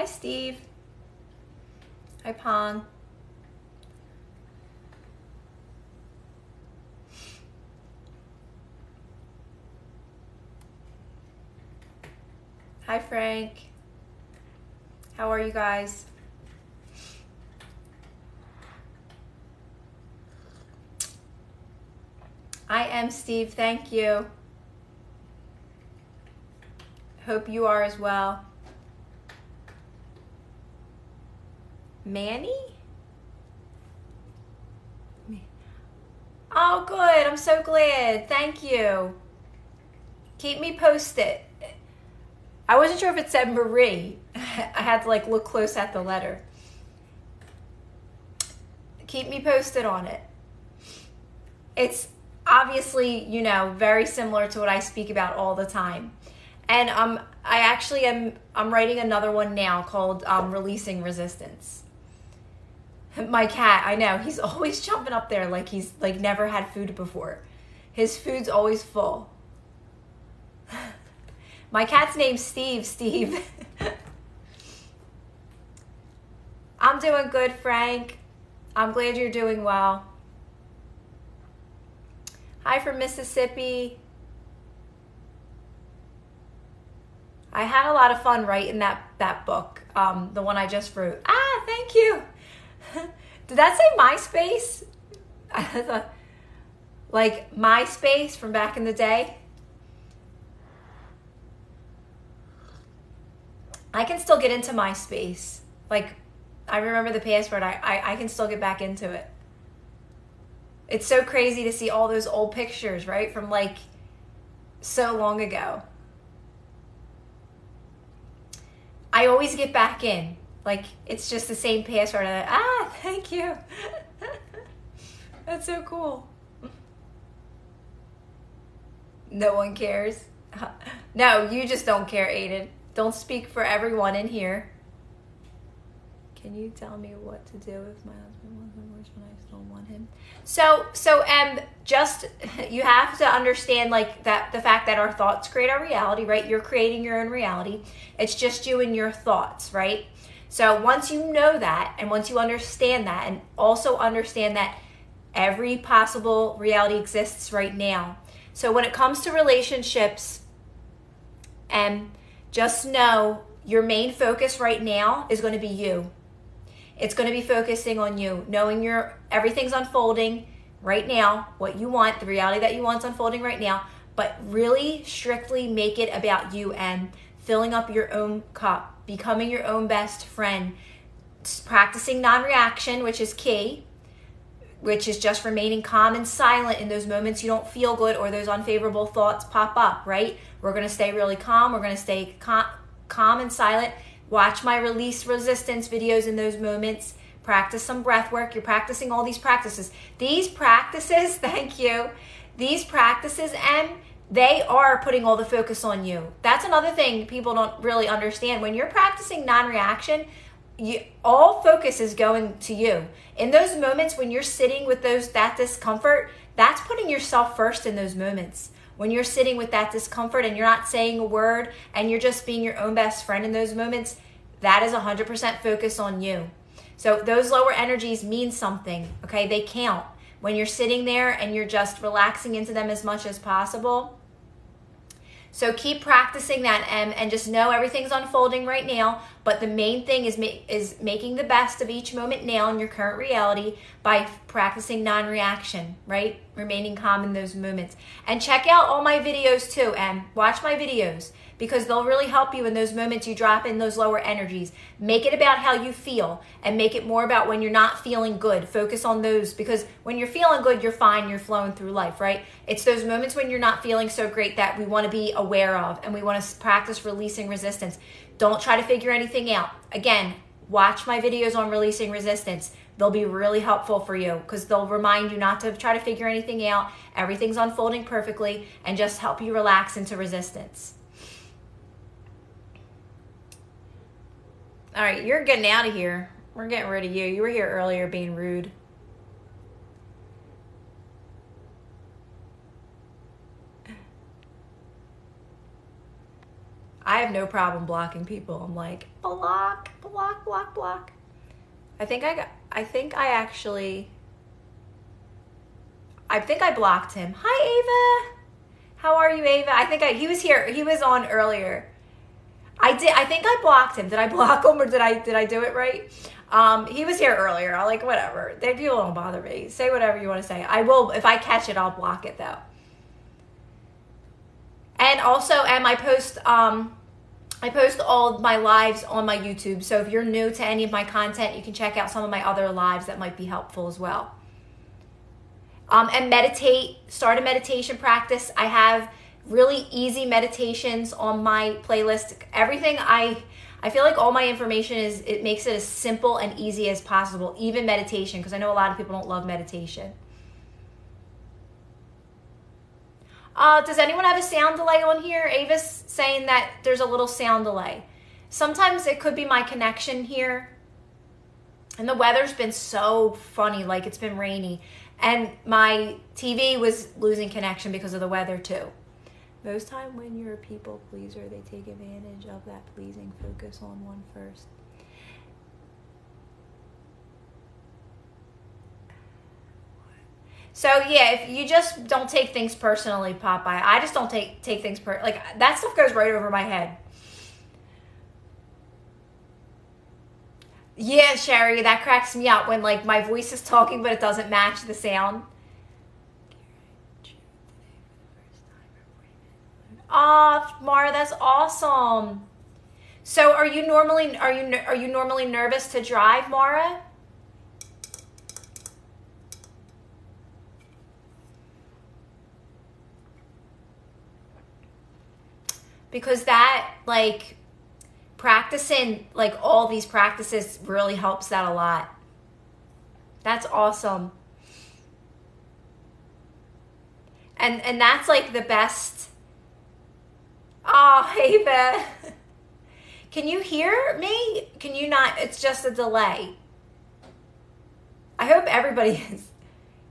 Hi, Steve. Hi, Pong. Hi, Frank. How are you guys? I am Steve, thank you. Hope you are as well. Manny? Oh, good. I'm so glad. Thank you. Keep me posted. I wasn't sure if it said Marie. I had to like look close at the letter. Keep me posted on it. It's obviously, you know, very similar to what I speak about all the time. And I'm writing another one now called Releasing Resistance. My cat, I know, he's always jumping up there like he's like never had food before. His food's always full. My cat's name's Steve. I'm doing good, Frank. I'm glad you're doing well. Hi from Mississippi. I had a lot of fun writing that book, the one I just wrote. Ah, thank you. Did that say MySpace? I thought, like MySpace from back in the day. I can still get into MySpace. Like, I remember the password. I can still get back into it. It's so crazy to see all those old pictures, right? From like so long ago. I always get back in. Like, it's just the same password. Thank you. That's so cool. No one cares. No, you just don't care, Aiden. Don't speak for everyone in here. Can you tell me what to do if my husband wants him worse when I still want him? So just, you have to understand like that the fact that our thoughts create our reality, right? You're creating your own reality. It's just you and your thoughts, right? So once you know that, and once you understand that, and also understand that every possible reality exists right now. So when it comes to relationships, just know your main focus right now is going to be you. It's going to be focusing on you, knowing everything's unfolding right now, what you want, the reality that you want is unfolding right now, but really strictly make it about you and filling up your own cup, becoming your own best friend, practicing non-reaction, which is key, which is just remaining calm and silent in those moments you don't feel good or those unfavorable thoughts pop up, right? We're going to stay really calm. We're going to stay calm and silent. Watch my release resistance videos in those moments. Practice some breath work. You're practicing all these practices. These practices, thank you. These practices, they are putting all the focus on you. That's another thing people don't really understand. When you're practicing non-reaction, all focus is going to you. In those moments when you're sitting with that discomfort, that's putting yourself first in those moments. When you're sitting with that discomfort and you're not saying a word and you're just being your own best friend in those moments, that is 100% focus on you. So those lower energies mean something, okay? They count. When you're sitting there and you're just relaxing into them as much as possible. So keep practicing that, and just know everything's unfolding right now. But the main thing is making the best of each moment now in your current reality by practicing non-reaction, right? Remaining calm in those moments. And check out all my videos too, and watch my videos, because they'll really help you in those moments you drop in those lower energies. Make it about how you feel, and make it more about when you're not feeling good. Focus on those, because when you're feeling good, you're fine, you're flowing through life, right? It's those moments when you're not feeling so great that we want to be aware of, and we want to practice releasing resistance. Don't try to figure anything out. Again, watch my videos on releasing resistance. They'll be really helpful for you, because they'll remind you not to try to figure anything out. Everything's unfolding perfectly, and just help you relax into resistance. All right, you're getting out of here. We're getting rid of you. You were here earlier being rude. I have no problem blocking people. I'm like, block, block, block, block. I think I blocked him. Hi, Ava. How are you, Ava? He was here. He was on earlier. I think I blocked him. Did I block him or did I do it right? He was here earlier. I'm like, whatever. People don't bother me. Say whatever you want to say. I will, if I catch it, I'll block it though. And also, I post all of my lives on my YouTube. So if you're new to any of my content, you can check out some of my other lives that might be helpful as well. And meditate, start a meditation practice. I have really easy meditations on my playlist. Everything I feel like all my information it makes it as simple and easy as possible, even meditation, because I know a lot of people don't love meditation. Does anyone have a sound delay on here? Ava's saying that there's a little sound delay. Sometimes it could be my connection here. And the weather's been so funny, like it's been rainy. And my TV was losing connection because of the weather too. Most time when you're a people pleaser, they take advantage of that pleasing focus on one first. So yeah, if you just don't take things personally, Popeye. I just don't take things like that stuff goes right over my head. Yeah, Sherry, that cracks me up when like my voice is talking but it doesn't match the sound. Oh, Mara, that's awesome. So are you normally nervous to drive, Mara? Because that, like, practicing, like, all these practices really helps that a lot. That's awesome. And that's, like, the best. Oh, Ava. Can you hear me? Can you not? It's just a delay. I hope everybody is.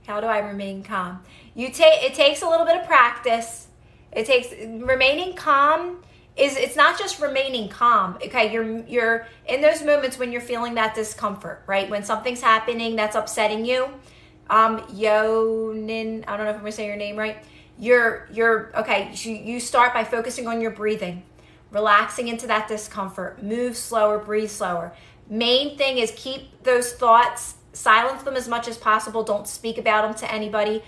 How do I remain calm? It takes a little bit of practice. It takes remaining calm. It's not just remaining calm. Okay, you're in those moments when you're feeling that discomfort, right? When something's happening that's upsetting you. Yonin, I don't know if I'm gonna say your name right. You're okay. You start by focusing on your breathing, relaxing into that discomfort. Move slower, breathe slower. Main thing is keep those thoughts, silence them as much as possible. Don't speak about them to anybody.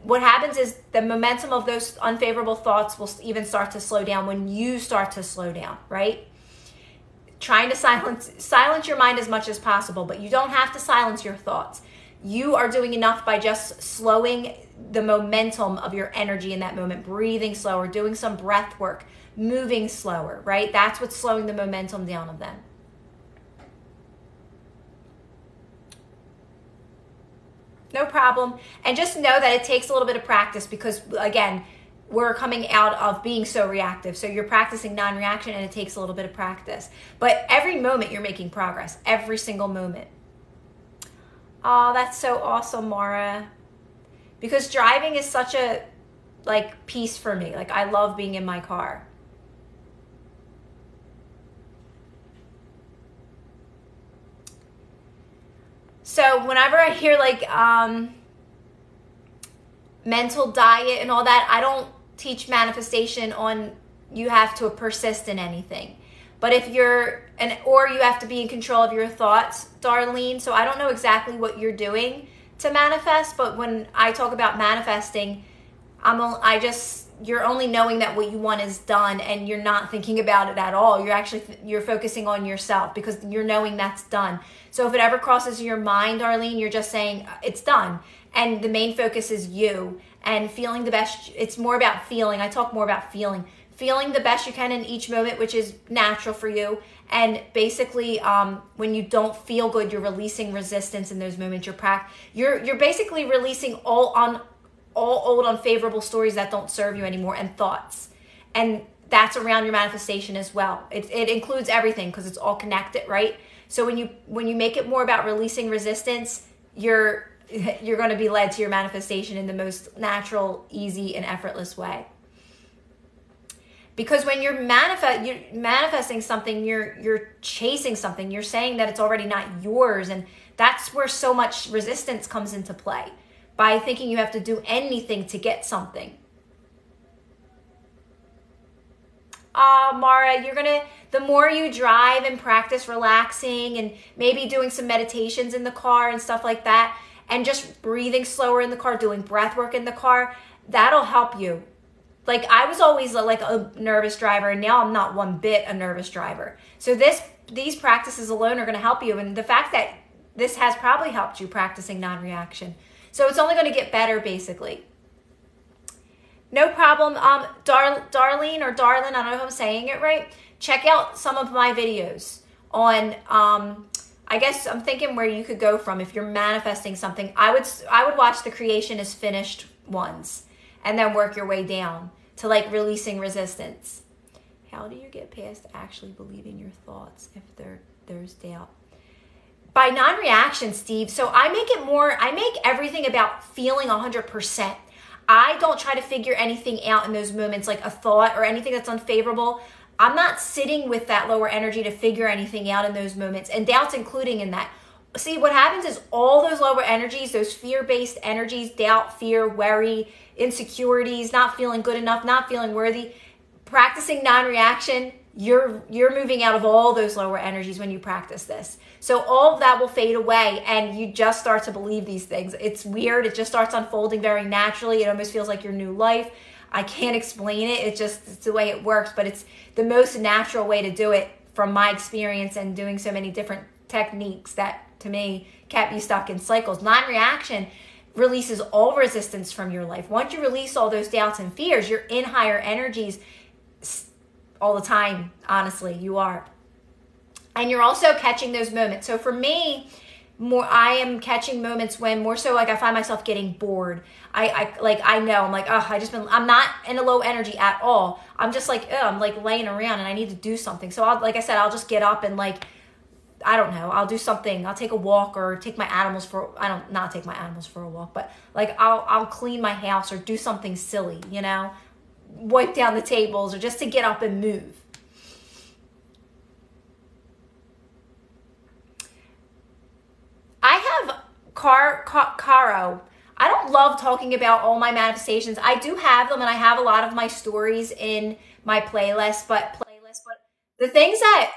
What happens is the momentum of those unfavorable thoughts will even start to slow down when you start to slow down, right? Trying to silence your mind as much as possible, but you don't have to silence your thoughts. You are doing enough by just slowing the momentum of your energy in that moment, breathing slower, doing some breath work, moving slower, right? That's what's slowing the momentum down of them. No problem. And just know that it takes a little bit of practice because, again, we're coming out of being so reactive. So you're practicing non-reaction and it takes a little bit of practice. But every moment you're making progress, every single moment. Oh, that's so awesome, Mara. Because driving is such a, like, peace for me. Like, I love being in my car. So whenever I hear like mental diet and all that, I don't teach manifestation on you have to persist in anything. But if or you have to be in control of your thoughts, Darlene. So I don't know exactly what you're doing to manifest, but when I talk about manifesting, you're only knowing that what you want is done and you're not thinking about it at all. You're focusing on yourself because you're knowing that's done. So if it ever crosses your mind, Darlene, you're just saying it's done. And the main focus is you and feeling the best. It's more about feeling. I talk more about feeling the best you can in each moment, which is natural for you. And basically, when you don't feel good, you're releasing resistance in those moments. You're basically releasing all old unfavorable stories that don't serve you anymore and thoughts. And that's around your manifestation as well. It includes everything because it's all connected, right? So when you make it more about releasing resistance, you're going to be led to your manifestation in the most natural, easy, and effortless way. Because when you're manifesting something, you're chasing something. You're saying that it's already not yours, and that's where so much resistance comes into play, by thinking you have to do anything to get something. Mara, the more you drive and practice relaxing and maybe doing some meditations in the car and stuff like that, and just breathing slower in the car, doing breath work in the car, that'll help you. Like, I was always like a nervous driver, and now I'm not one bit a nervous driver. So these practices alone are going to help you. And the fact that this has probably helped you practicing non-reaction. So it's only going to get better, basically. No problem. Darlene or Darlin, I don't know if I'm saying it right. Check out some of my videos on, I guess I'm thinking where you could go from if you're manifesting something. I would watch the creation is finished ones, and then work your way down to like releasing resistance. How do you get past actually believing your thoughts if there's doubt? By non-reaction, Steve. So I make everything about feeling 100%. I don't try to figure anything out in those moments, like a thought or anything that's unfavorable. I'm not sitting with that lower energy to figure anything out in those moments, and doubt's including in that. See, what happens is all those lower energies, those fear-based energies, doubt, fear, worry, insecurities, not feeling good enough, not feeling worthy, practicing non-reaction, you're moving out of all those lower energies when you practice this. So all of that will fade away, and you just start to believe these things. It's weird. It just starts unfolding very naturally. It almost feels like your new life. I can't explain it. It's the way it works, but it's the most natural way to do it from my experience and doing so many different techniques that, to me, kept you stuck in cycles. Non-reaction releases all resistance from your life. Once you release all those doubts and fears, you're in higher energies all the time. Honestly, you are. And you're also catching those moments. So for me, I am catching moments when more so like I find myself getting bored. I'm not in a low energy at all. I'm just like, I'm like laying around and I need to do something. So I'll just get up and like, I don't know, I'll do something. I'll take a walk or take my animals for, not take my animals for a walk, but like I'll clean my house or do something silly, wipe down the tables or just to get up and move. I have Caro. I don't love talking about all my manifestations. I do have them, and I have a lot of my stories in my playlist, but the things that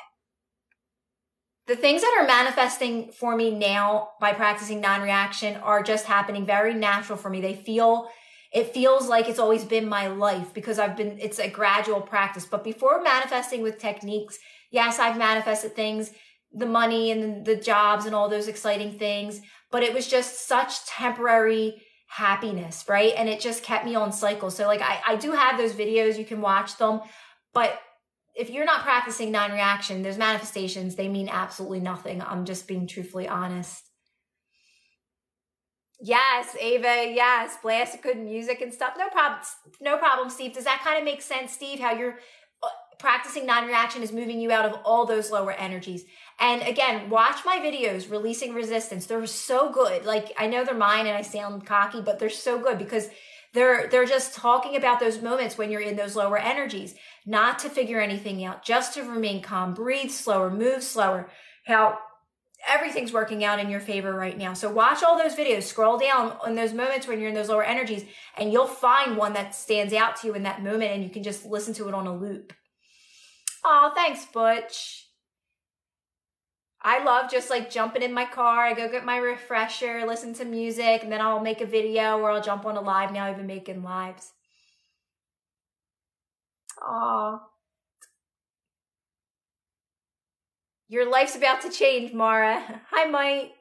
are manifesting for me now by practicing non-reaction are just happening very natural for me. It feels like it's always been my life because it's a gradual practice. But before manifesting with techniques, yes, I've manifested things, the money and the jobs and all those exciting things, but it was just such temporary happiness, right? And it just kept me on cycle. So like I do have those videos, you can watch them, but if you're not practicing non-reaction, those manifestations, they mean absolutely nothing. I'm just being truthfully honest. Yes, Ava, yes, blast good music and stuff. No problem, Steve. Does that kind of make sense, Steve, how you're practicing non-reaction is moving you out of all those lower energies? And again, watch my videos, Releasing Resistance. They're so good. Like, I know they're mine and I sound cocky, but they're so good because they're just talking about those moments when you're in those lower energies, not to figure anything out, just to remain calm, breathe slower, move slower, how everything's working out in your favor right now. So watch all those videos, scroll down on those moments when you're in those lower energies, and you'll find one that stands out to you in that moment, and you can just listen to it on a loop. Oh, thanks, Butch. I love just like jumping in my car. I go get my refresher, listen to music, and then I'll make a video or I'll jump on a live. Now I've been making lives. Aw. Your life's about to change, Mara. Hi, Mike.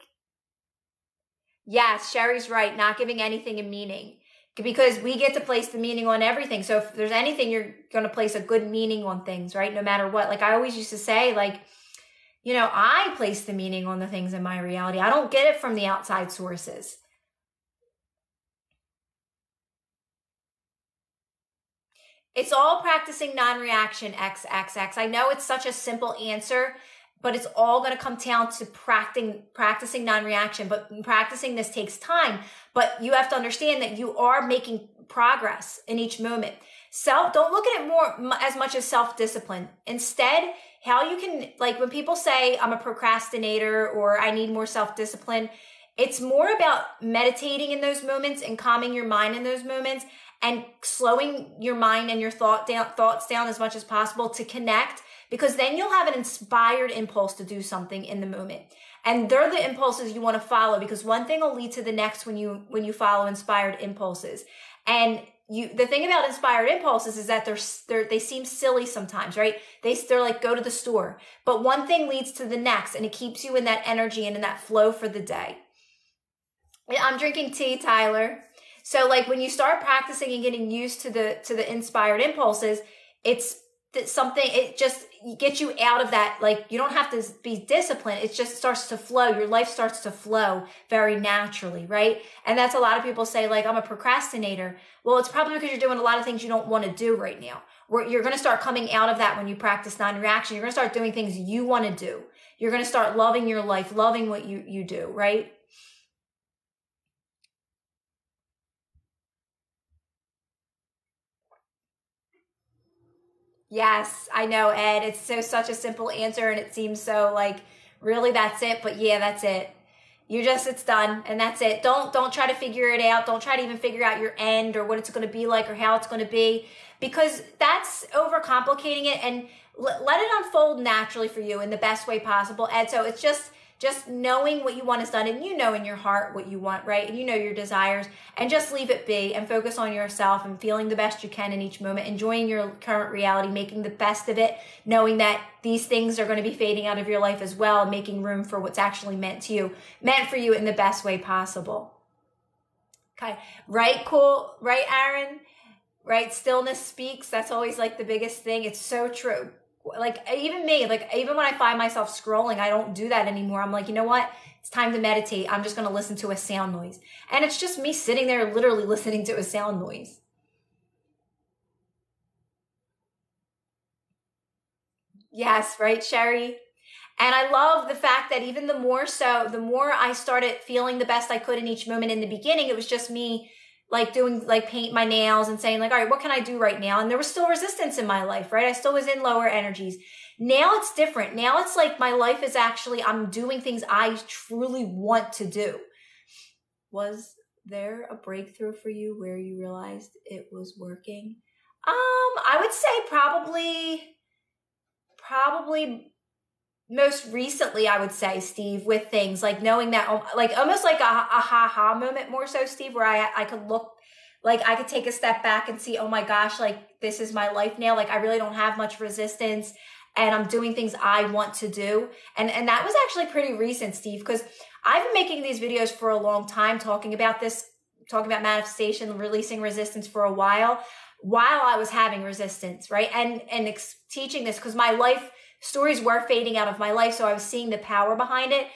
Yes, Sherry's right. Not giving anything a meaning. Because we get to place the meaning on everything. So if there's anything, you're going to place a good meaning on things, right? No matter what. Like I always used to say, like, I place the meaning on the things in my reality. I don't get it from the outside sources. It's all practicing non-reaction, XXX. I know it's such a simple answer, but it's all going to come down to practicing non-reaction. But practicing this takes time. But you have to understand that you are making progress in each moment. Don't look at it more as much as self-discipline. Instead, how you can, like when people say I'm a procrastinator or I need more self-discipline, it's more about meditating in those moments and calming your mind in those moments and slowing your mind and your thoughts down as much as possible to connect, because then you'll have an inspired impulse to do something in the moment. And they're the impulses you want to follow, because one thing will lead to the next when you follow inspired impulses. And the thing about inspired impulses is that they seem silly sometimes, right? They're like, go to the store, but one thing leads to the next, and it keeps you in that energy and in that flow for the day. I'm drinking tea, Tyler. So like when you start practicing and getting used to the inspired impulses, it just gets you out of that. Like you don't have to be disciplined. It just starts to flow. Your life starts to flow very naturally, right? And that's a lot of people say like, I'm a procrastinator. Well, it's probably because you're doing a lot of things you don't want to do right now. You're going to start coming out of that when you practice non-reaction. You're going to start doing things you want to do. You're going to start loving your life, loving what you do, right? Yes, I know, Ed. It's such a simple answer, and it seems so like really that's it. But yeah, that's it. It's done, and that's it. Don't try to figure it out. Don't try to even figure out your end or what it's going to be like or how it's going to be, because that's overcomplicating it. And let it unfold naturally for you in the best way possible, Ed. So it's just knowing what you want is done, and you know in your heart what you want, right? And you know your desires, and just leave it be and focus on yourself and feeling the best you can in each moment, enjoying your current reality, making the best of it, knowing that these things are going to be fading out of your life as well, and making room for what's actually meant for you in the best way possible. Okay. Right. Cool. Right, Aaron? Right. Stillness speaks. That's always like the biggest thing. It's so true. Like even me, like even when I find myself scrolling, I don't do that anymore. I'm like, you know what? It's time to meditate. I'm just going to listen to a sound noise. And it's just me sitting there literally listening to a sound noise. Yes, right, Sherry? And I love the fact that even the more I started feeling the best I could in each moment. In the beginning, it was just me like doing like paint my nails and saying like, all right, what can I do right now? And there was still resistance in my life, right? I still was in lower energies. Now it's different. Now it's like my life is actually, I'm doing things I truly want to do. Was there a breakthrough for you where you realized it was working? I would say probably most recently, I would say, Steve, with things like knowing that, like almost like a ha-ha moment more so, Steve, where I could look, like I could take a step back and see, oh my gosh, like this is my life now. Like I really don't have much resistance and I'm doing things I want to do. And that was actually pretty recent, Steve, because I've been making these videos for a long time talking about manifestation, releasing resistance for a while I was having resistance, right? And teaching this because my life stories were fading out of my life. So I was seeing the power behind it,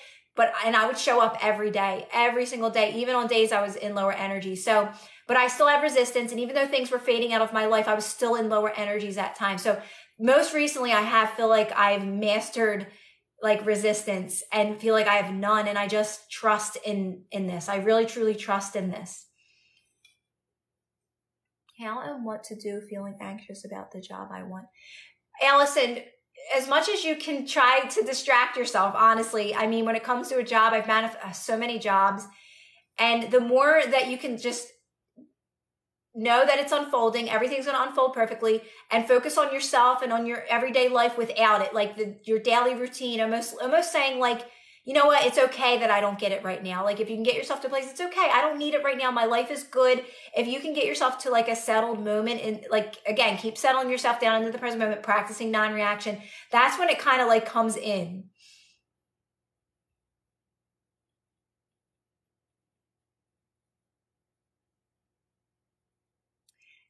and I would show up every day, every single day, even on days I was in lower energy. So, but I still had resistance. And even though things were fading out of my life, I was still in lower energies at times. So most recently feel like I've mastered like resistance and feel like I have none. And I just trust in this. I really, truly trust in this. How and what to do feeling anxious about the job I want. Allison, as much as you can try to distract yourself, honestly, I mean, when it comes to a job, I've manifested so many jobs, and the more that you can just know that it's unfolding, everything's going to unfold perfectly, and focus on yourself and on your everyday life without it, like your daily routine, almost saying like, you know what, it's okay that I don't get it right now. Like if you can get yourself to a place, it's okay. I don't need it right now. My life is good. If you can get yourself to like a settled moment and like, again, keep settling yourself down into the present moment, practicing non-reaction. That's when it kind of like comes in.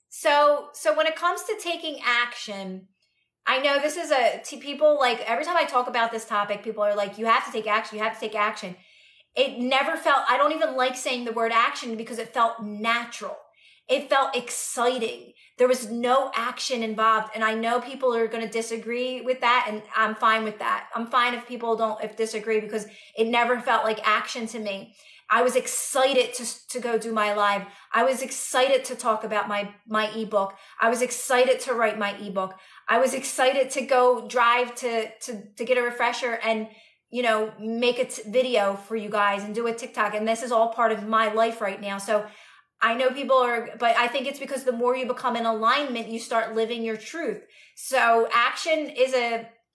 So when it comes to taking action, I know this is people like every time I talk about this topic, people are like, you have to take action. You have to take action. It never felt, I don't even like saying the word action because it felt natural. It felt exciting. There was no action involved. And I know people are going to disagree with that. And I'm fine with that. I'm fine if people if disagree, because it never felt like action to me. I was excited to go do my live. I was excited to talk about my ebook. I was excited to write my ebook. I was excited to go drive to get a refresher and, make a video for you guys and do a TikTok. And this is all part of my life right now. So I know people but I think it's because the more you become in alignment, you start living your truth. So action is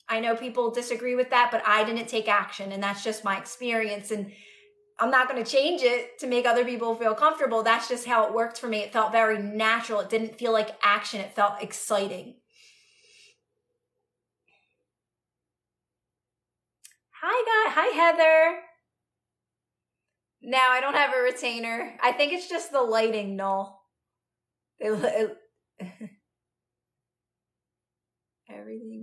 I know people disagree with that, but I didn't take action, and that's just my experience. And I'm not going to change it to make other people feel comfortable. That's just how it worked for me. It felt very natural. It didn't feel like action. It felt exciting. Hi, guys. Hi, Heather. No, I don't have a retainer. I think it's just the lighting, Noel. Everything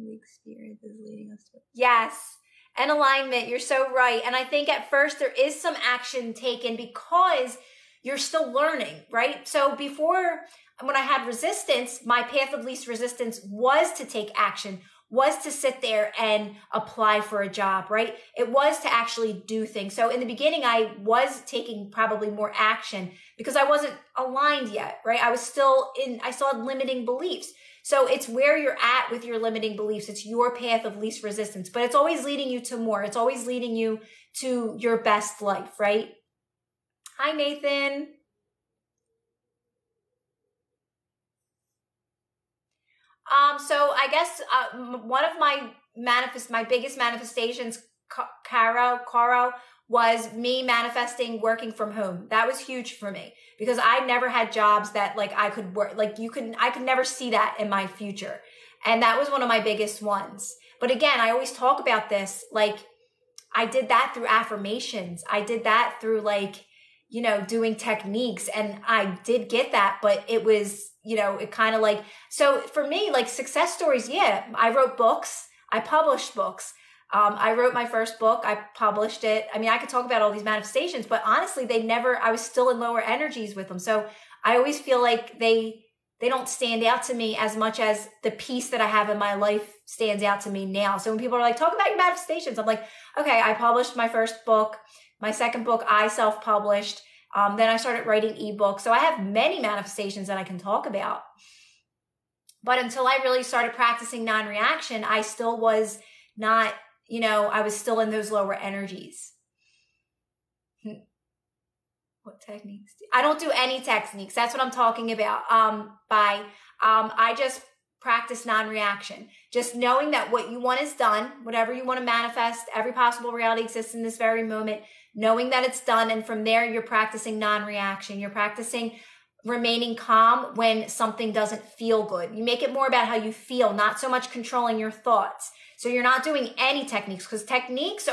we experience is leading us to. Yes. And alignment. You're so right. And I think at first there is some action taken because you're still learning, right? So before, when I had resistance, my path of least resistance was to take action, was to sit there and apply for a job, right? It was to actually do things. So in the beginning, I was taking probably more action because I wasn't aligned yet, right? I still had limiting beliefs. So it's where you're at with your limiting beliefs. It's your path of least resistance, but it's always leading you to more. It's always leading you to your best life, right? Hi, Nathan. So I guess one of my biggest manifestations, Caro, was me manifesting working from home. That was huge for me because I never had jobs that I could work, I could never see that in my future. And that was one of my biggest ones. But again, I always talk about this, I did that through affirmations. I did that through doing techniques, and I did get that, but it was, it kind of so for me, success stories. Yeah. I wrote books. I published books. I wrote my first book. I published it. I mean, I could talk about all these manifestations, but honestly, I was still in lower energies with them. So I always feel like they don't stand out to me as much as the peace that I have in my life stands out to me now. So when people are talk about your manifestations, I'm like, okay, I published my first book. My second book, I self-published. Then I started writing ebooks. So I have many manifestations that I can talk about. But until I really started practicing non-reaction, I still was not, I was still in those lower energies. What techniques? I don't do any techniques. That's what I'm talking about. I just practice non-reaction. Just knowing that what you want is done, whatever you want to manifest, every possible reality exists in this very moment, knowing that it's done. And from there, you're practicing non-reaction. You're practicing remaining calm when something doesn't feel good. You make it more about how you feel, not so much controlling your thoughts. So you're not doing any techniques, because techniques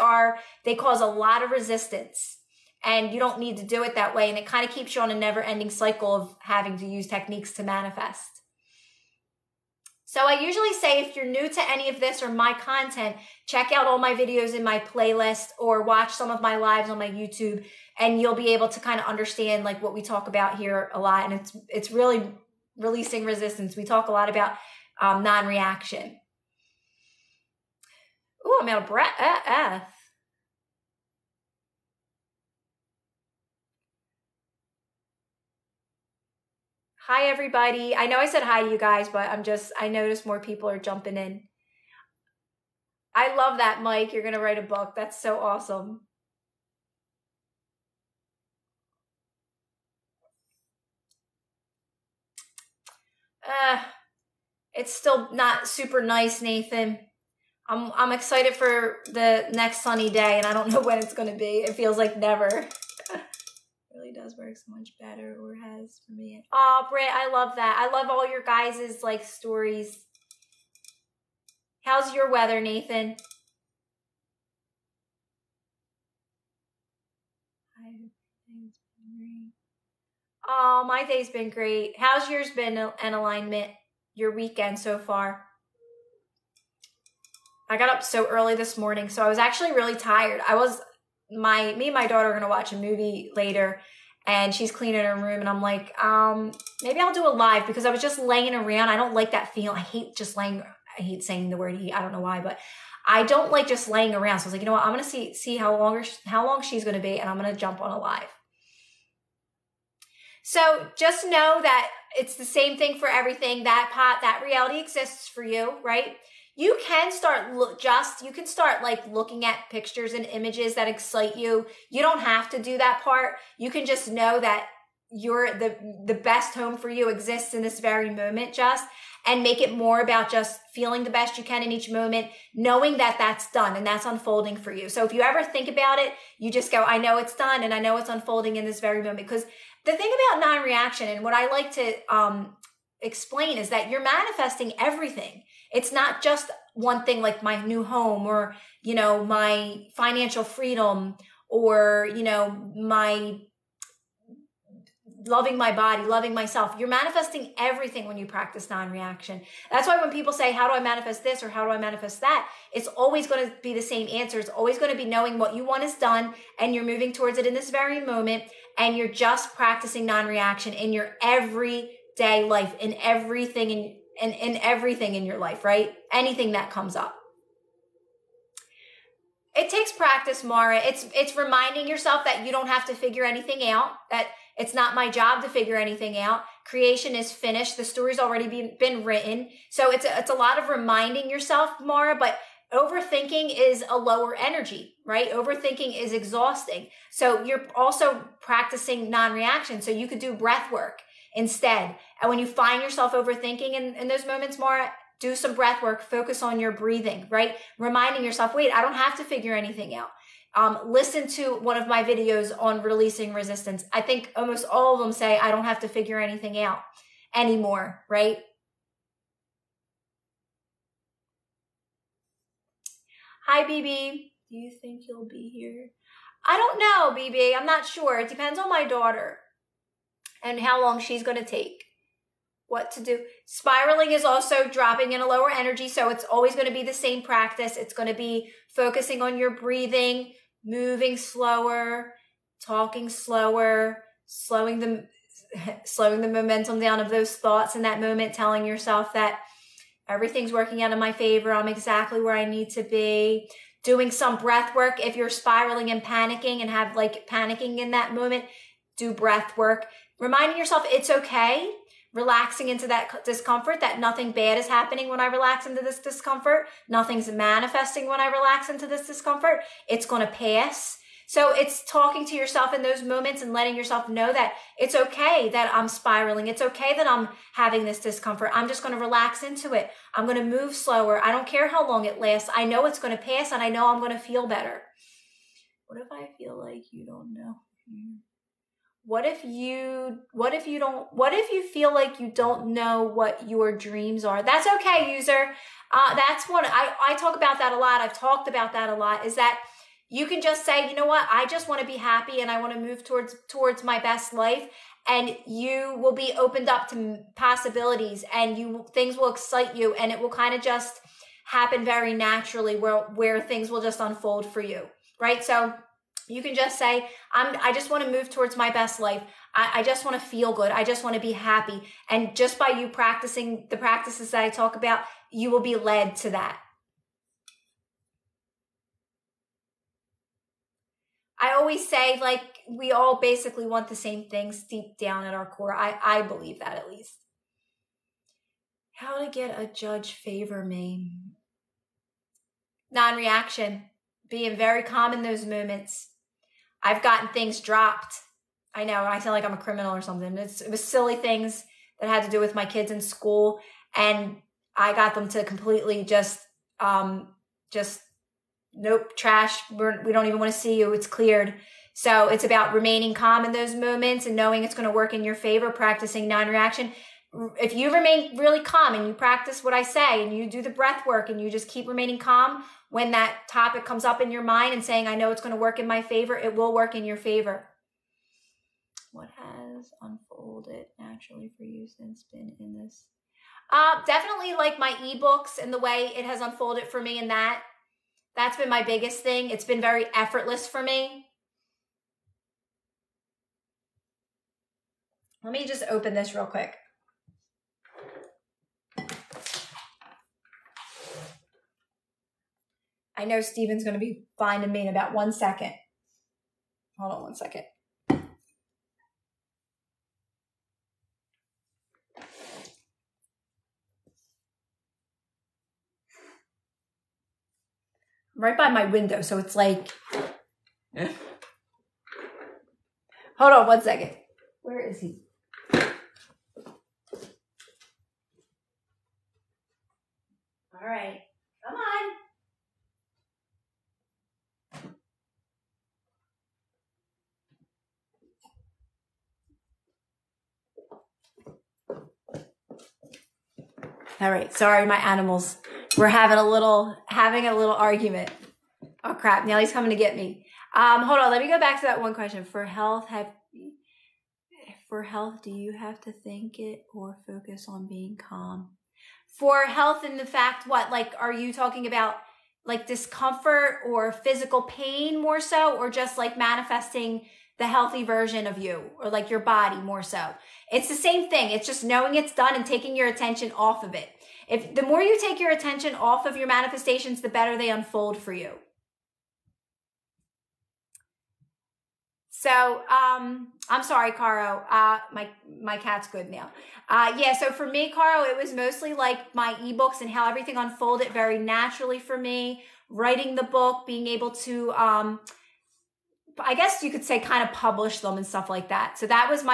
they cause a lot of resistance, and you don't need to do it that way. And it kind of keeps you on a never-ending cycle of having to use techniques to manifest. So I usually say, if you're new to any of this or my content, check out all my videos in my playlist or watch some of my lives on my YouTube, and you'll be able to kind of understand what we talk about here a lot. And it's really releasing resistance. We talk a lot about non-reaction. Ooh, I'm out of breath. Hi, everybody. I know I said hi to you guys, but I noticed more people are jumping in. I love that, Mike. You're going to write a book. That's so awesome. It's still not super nice, Nathan. I'm excited for the next sunny day, and I don't know when it's going to be. It feels like never. Really does work so much better, or has for me. Oh, Britt, I love that. I love all your guys' stories. How's your weather, Nathan? Oh, my day's been great. How's yours been in alignment? Your weekend so far? I got up so early this morning, so I was actually really tired. Me and my daughter are going to watch a movie later, and she's cleaning her room, and I'm like, maybe I'll do a live, because I was just laying around. I don't like that feeling. I hate saying the word I don't know why, but I don't like just laying around. So I was like, you know what? I'm going to see how long she's going to be, and I'm going to jump on a live. So just know that it's the same thing for everything. That reality exists for you, right? You can start like looking at pictures and images that excite you. You don't have to do that part. You can just know that the best home for you exists in this very moment, and make it more about just feeling the best you can in each moment, knowing that that's done and that's unfolding for you. So if you ever think about it, you just go, I know it's done and I know it's unfolding in this very moment. Because the thing about non-reaction, and what I like to explain, is that you're manifesting everything. It's not just one thing, like my new home, or, my financial freedom, or, my loving my body, loving myself. You're manifesting everything when you practice non-reaction. That's why when people say, how do I manifest this or how do I manifest that? It's always going to be the same answer. It's always going to be knowing what you want is done, and you're moving towards it in this very moment, and you're just practicing non-reaction in your everyday life, in everything in everything in your life, right? Anything that comes up. It takes practice, Mara. It's reminding yourself that you don't have to figure anything out, that it's not my job to figure anything out. Creation is finished. The story's already been written. So it's a lot of reminding yourself, Mara, but overthinking is a lower energy, right? Overthinking is exhausting. So you're also practicing non-reaction. So you could do breath work instead. And when you find yourself overthinking in those moments, Mara, do some breath work, focus on your breathing, right? Reminding yourself, wait, I don't have to figure anything out. Listen to one of my videos on releasing resistance. I think almost all of them say, I don't have to figure anything out anymore, right? Hi, BB. Do you think you'll be here? I don't know, BB. I'm not sure. It depends on my daughter and how long she's going to take. What to do. Spiraling is also dropping in a lower energy, so it's always going to be the same practice. It's going to be focusing on your breathing, moving slower, talking slower, slowing the momentum down of those thoughts in that moment, telling yourself that everything's working out in my favor. I'm exactly where I need to be. Doing some breath work. If you're spiraling and panicking and have like panicking in that moment, do breath work. Reminding yourself it's okay. Relaxing into that discomfort, that nothing bad is happening when I relax into this discomfort. Nothing's manifesting when I relax into this discomfort. It's going to pass. So it's talking to yourself in those moments and letting yourself know that it's okay that I'm spiraling. It's okay that I'm having this discomfort. I'm just going to relax into it. I'm going to move slower. I don't care how long it lasts. I know it's going to pass, and I know I'm going to feel better. What if I feel like you don't know? What if you feel like you don't know what your dreams are? That's okay, user. That's what I talk about that a lot. I've talked about that a lot, is that you can just say, you know what? I just want to be happy and I want to move towards my best life. And you will be opened up to possibilities, and things will excite you, and it will kind of just happen very naturally where things will just unfold for you. Right? So you can just say, I just want to move towards my best life. I just want to feel good. I just want to be happy. And just by you practicing the practices that I talk about, you will be led to that. I always say, like, we all basically want the same things deep down at our core. I believe that, at least. How to get a judge favor me? Non-reaction. Being very calm in those moments. I've gotten things dropped. I know, I sound like I'm a criminal or something. It was silly things that had to do with my kids in school, and I got them to completely just nope, trash. We don't even want to see you. It's cleared. So it's about remaining calm in those moments and knowing it's going to work in your favor, practicing non-reaction. If you remain really calm and you practice what I say and you do the breath work and you just keep remaining calm, when that topic comes up in your mind and saying, I know it's going to work in my favor, it will work in your favor. What has unfolded naturally for you since been in this? Definitely like my ebooks and the way it has unfolded for me, and that's been my biggest thing. It's been very effortless for me. Let me just open this real quick. I know Steven's going to be finding me in about 1 second. Hold on 1 second. I'm right by my window, so it's like... Hold on 1 second. Where is he? All right. Come on. All right. Sorry, my animals. We're having a little argument. Oh crap! Now he's coming to get me. Hold on. Let me go back to that one question. For health, do you have to think it or focus on being calm? For health, and the fact, what? Like, are you talking about like discomfort or physical pain more so, or just like manifesting the healthy version of you, or like your body more so? It's the same thing. It's just knowing it's done and taking your attention off of it. If the more you take your attention off of your manifestations, the better they unfold for you. So, I'm sorry, Caro. My cat's good now. Yeah, so for me, Caro, it was mostly like my ebooks and how everything unfolded very naturally for me. Writing the book, being able to, I guess you could say kind of publish them and stuff like that. So that was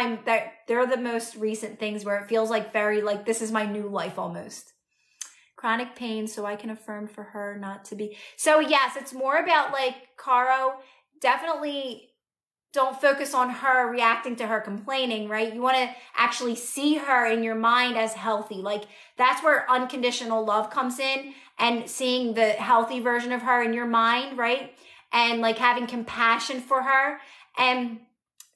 they're the most recent things where it feels like very like this is my new life almost. Chronic pain, so I can affirm for her not to be. So yes, it's more about like, Caro, definitely don't focus on her reacting to her complaining, right? You want to actually see her in your mind as healthy. Like that's where unconditional love comes in, and seeing the healthy version of her in your mind, right? And like having compassion for her. And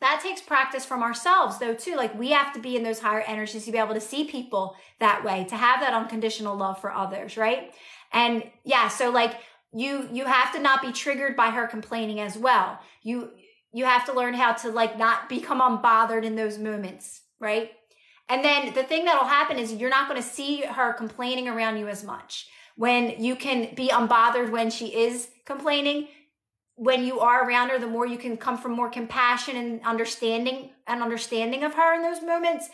that takes practice from ourselves though too. Like we have to be in those higher energies to be able to see people that way, to have that unconditional love for others, right? And yeah, so like you have to not be triggered by her complaining as well. You have to learn how to like not become unbothered in those moments, right? And then the thing that'll happen is you're not going to see her complaining around you as much. When you can be unbothered when she is complaining, when you are around her, the more you can come from more compassion and understanding of her in those moments.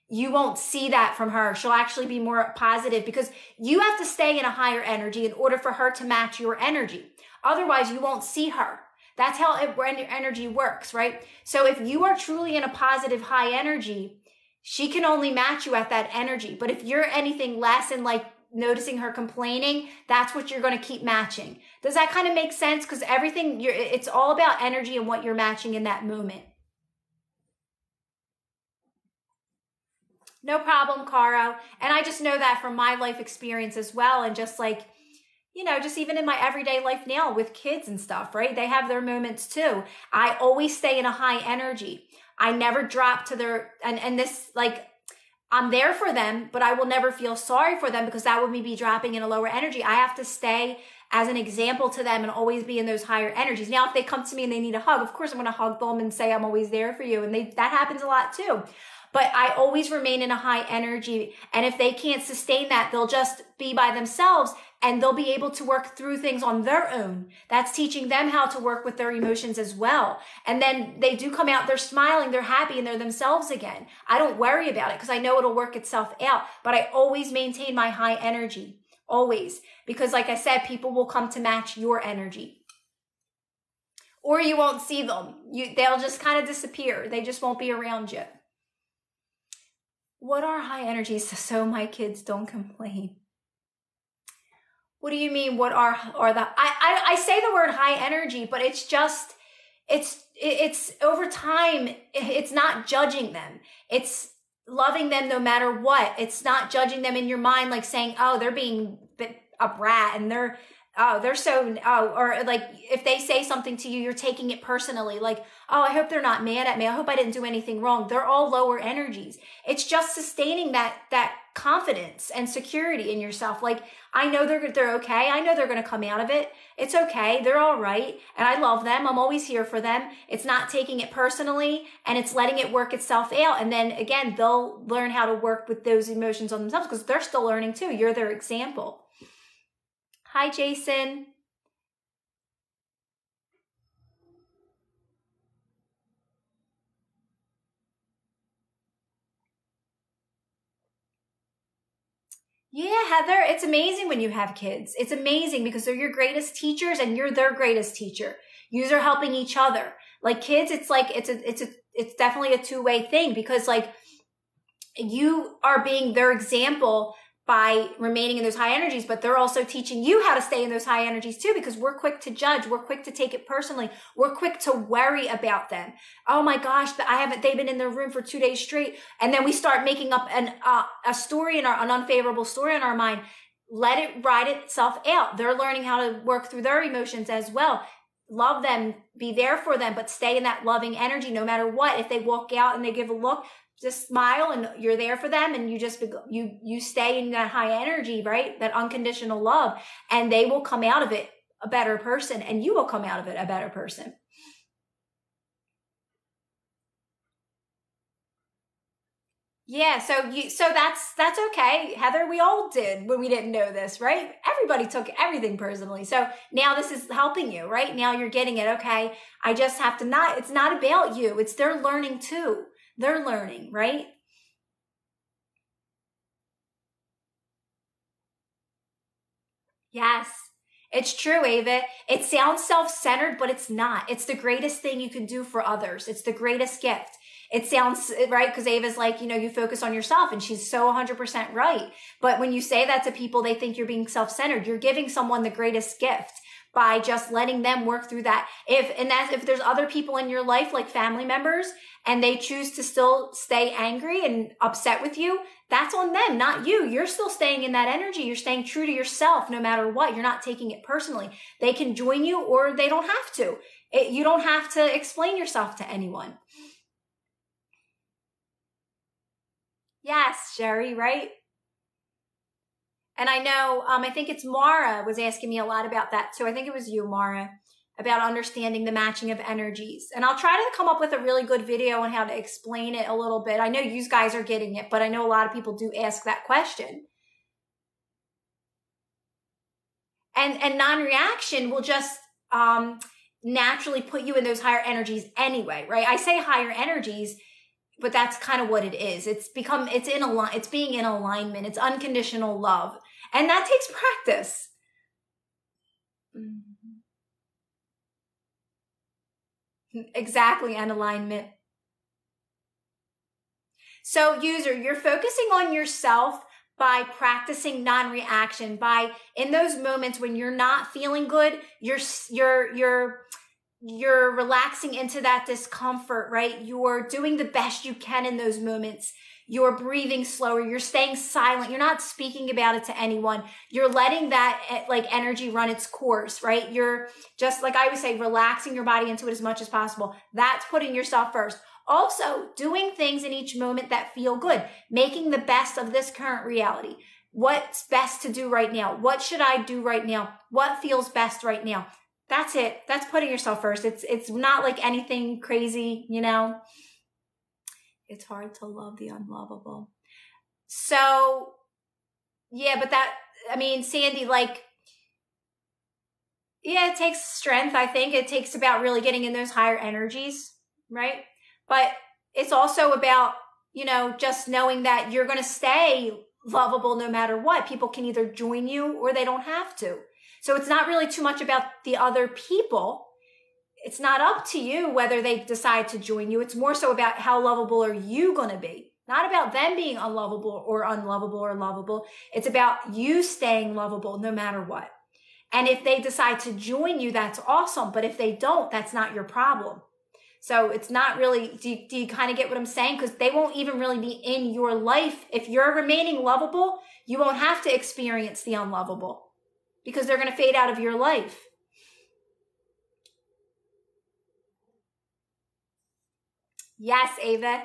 You won't see that from her. She'll actually be more positive, because you have to stay in a higher energy in order for her to match your energy. Otherwise, you won't see her. That's how energy works, right? So if you are truly in a positive, high energy, she can only match you at that energy. But if you're anything less and like noticing her complaining, that's what you're going to keep matching. Does that kind of make sense? Because it's all about energy and what you're matching in that moment. No problem, Caro. And I just know that from my life experience as well. And just like, just even in my everyday life now with kids and stuff, right? They have their moments too. I always stay in a high energy. I never drop to and this, like, I'm there for them, but I will never feel sorry for them, because that would be dropping in a lower energy. I have to stay as an example to them and always be in those higher energies. Now, if they come to me and they need a hug, of course I'm going to hug them and say, I'm always there for you. And that happens a lot too. But I always remain in a high energy. And if they can't sustain that, they'll just be by themselves, and they'll be able to work through things on their own. That's teaching them how to work with their emotions as well. And then they do come out, they're smiling, they're happy, and they're themselves again. I don't worry about it because I know it'll work itself out. But I always maintain my high energy, always. Because like I said, people will come to match your energy. Or you won't see them. They'll just kind of disappear. They just won't be around you. What are high energies so my kids don't complain? What do you mean? What are the, I say the word high energy, but it's just, it's over time. It's not judging them. It's loving them no matter what. It's not judging them in your mind, like saying, oh, they're being a brat and they're so, or like if they say something to you, you're taking it personally. Like, oh, I hope they're not mad at me. I hope I didn't do anything wrong. They're all lower energies. It's just sustaining that confidence and security in yourself. Like, I know they're okay. I know they're going to come out of it. It's okay. They're all right. And I love them. I'm always here for them. It's not taking it personally, and it's letting it work itself out. And then again, they'll learn how to work with those emotions on themselves because they're still learning too. You're their example. Hi, Jason. Yeah, Heather, it's amazing when you have kids. It's amazing because they're your greatest teachers and you're their greatest teacher. You are helping each other. Like kids, it's like it's definitely a two-way thing because like you are being their example by remaining in those high energies, but they're also teaching you how to stay in those high energies too, because we're quick to judge. We're quick to take it personally. We're quick to worry about them. Oh my gosh, they've been in their room for 2 days straight. And then we start making up a story an unfavorable story in our mind. Let it ride itself out. They're learning how to work through their emotions as well. Love them, be there for them, but stay in that loving energy no matter what. If they walk out and they give a look, just smile and you're there for them, and you stay in that high energy, right? That unconditional love, and they will come out of it a better person, and you will come out of it a better person. Yeah, so that's okay, Heather. We all did when we didn't know this, right? Everybody took everything personally. So now this is helping you, right? Now you're getting it. Okay, I just have to not. It's not about you. It's their learning too. They're learning, right? Yes. It's true, Ava. It sounds self-centered, but it's not. It's the greatest thing you can do for others. It's the greatest gift. It sounds right because Ava's like, you focus on yourself, and she's so 100% right. But when you say that to people, they think you're being self-centered. You're giving someone the greatest gift by just letting them work through that. If there's other people in your life, like family members, and they choose to still stay angry and upset with you, that's on them, not you. You're still staying in that energy. You're staying true to yourself no matter what. You're not taking it personally. They can join you or they don't have to. You don't have to explain yourself to anyone. Yes, Sherry, right? And I know, I think it's Mara was asking me a lot about that too. I think it was you, Mara, about understanding the matching of energies. And I'll try to come up with a really good video on how to explain it a little bit. I know you guys are getting it, but I know a lot of people do ask that question. And non-reaction will just naturally put you in those higher energies anyway, right? I say higher energies, but that's kind of what it is. It's being in alignment. It's unconditional love. And that takes practice. Exactly, and alignment. So user, you're focusing on yourself by practicing non-reaction, by in those moments when you're not feeling good, you're relaxing into that discomfort, right? You're doing the best you can in those moments. You're breathing slower. You're staying silent. You're not speaking about it to anyone. You're letting that like energy run its course, right? You're just, like I would say, relaxing your body into it as much as possible. That's putting yourself first. Also, doing things in each moment that feel good, making the best of this current reality. What's best to do right now? What should I do right now? What feels best right now? That's it. That's putting yourself first. It's not like anything crazy, It's hard to love the unlovable. So, yeah, but Sandy, like, yeah, it takes strength. I think it takes about really getting in those higher energies, right? But it's also about, just knowing that you're going to stay lovable no matter what. People can either join you or they don't have to. So it's not really too much about the other people. It's not up to you whether they decide to join you. It's more so about how lovable are you going to be. Not about them being unlovable or lovable. It's about you staying lovable no matter what. And if they decide to join you, that's awesome. But if they don't, that's not your problem. So it's not really, do you kind of get what I'm saying? Because they won't even really be in your life. If you're remaining lovable, you won't have to experience the unlovable because they're going to fade out of your life. Yes, Ava.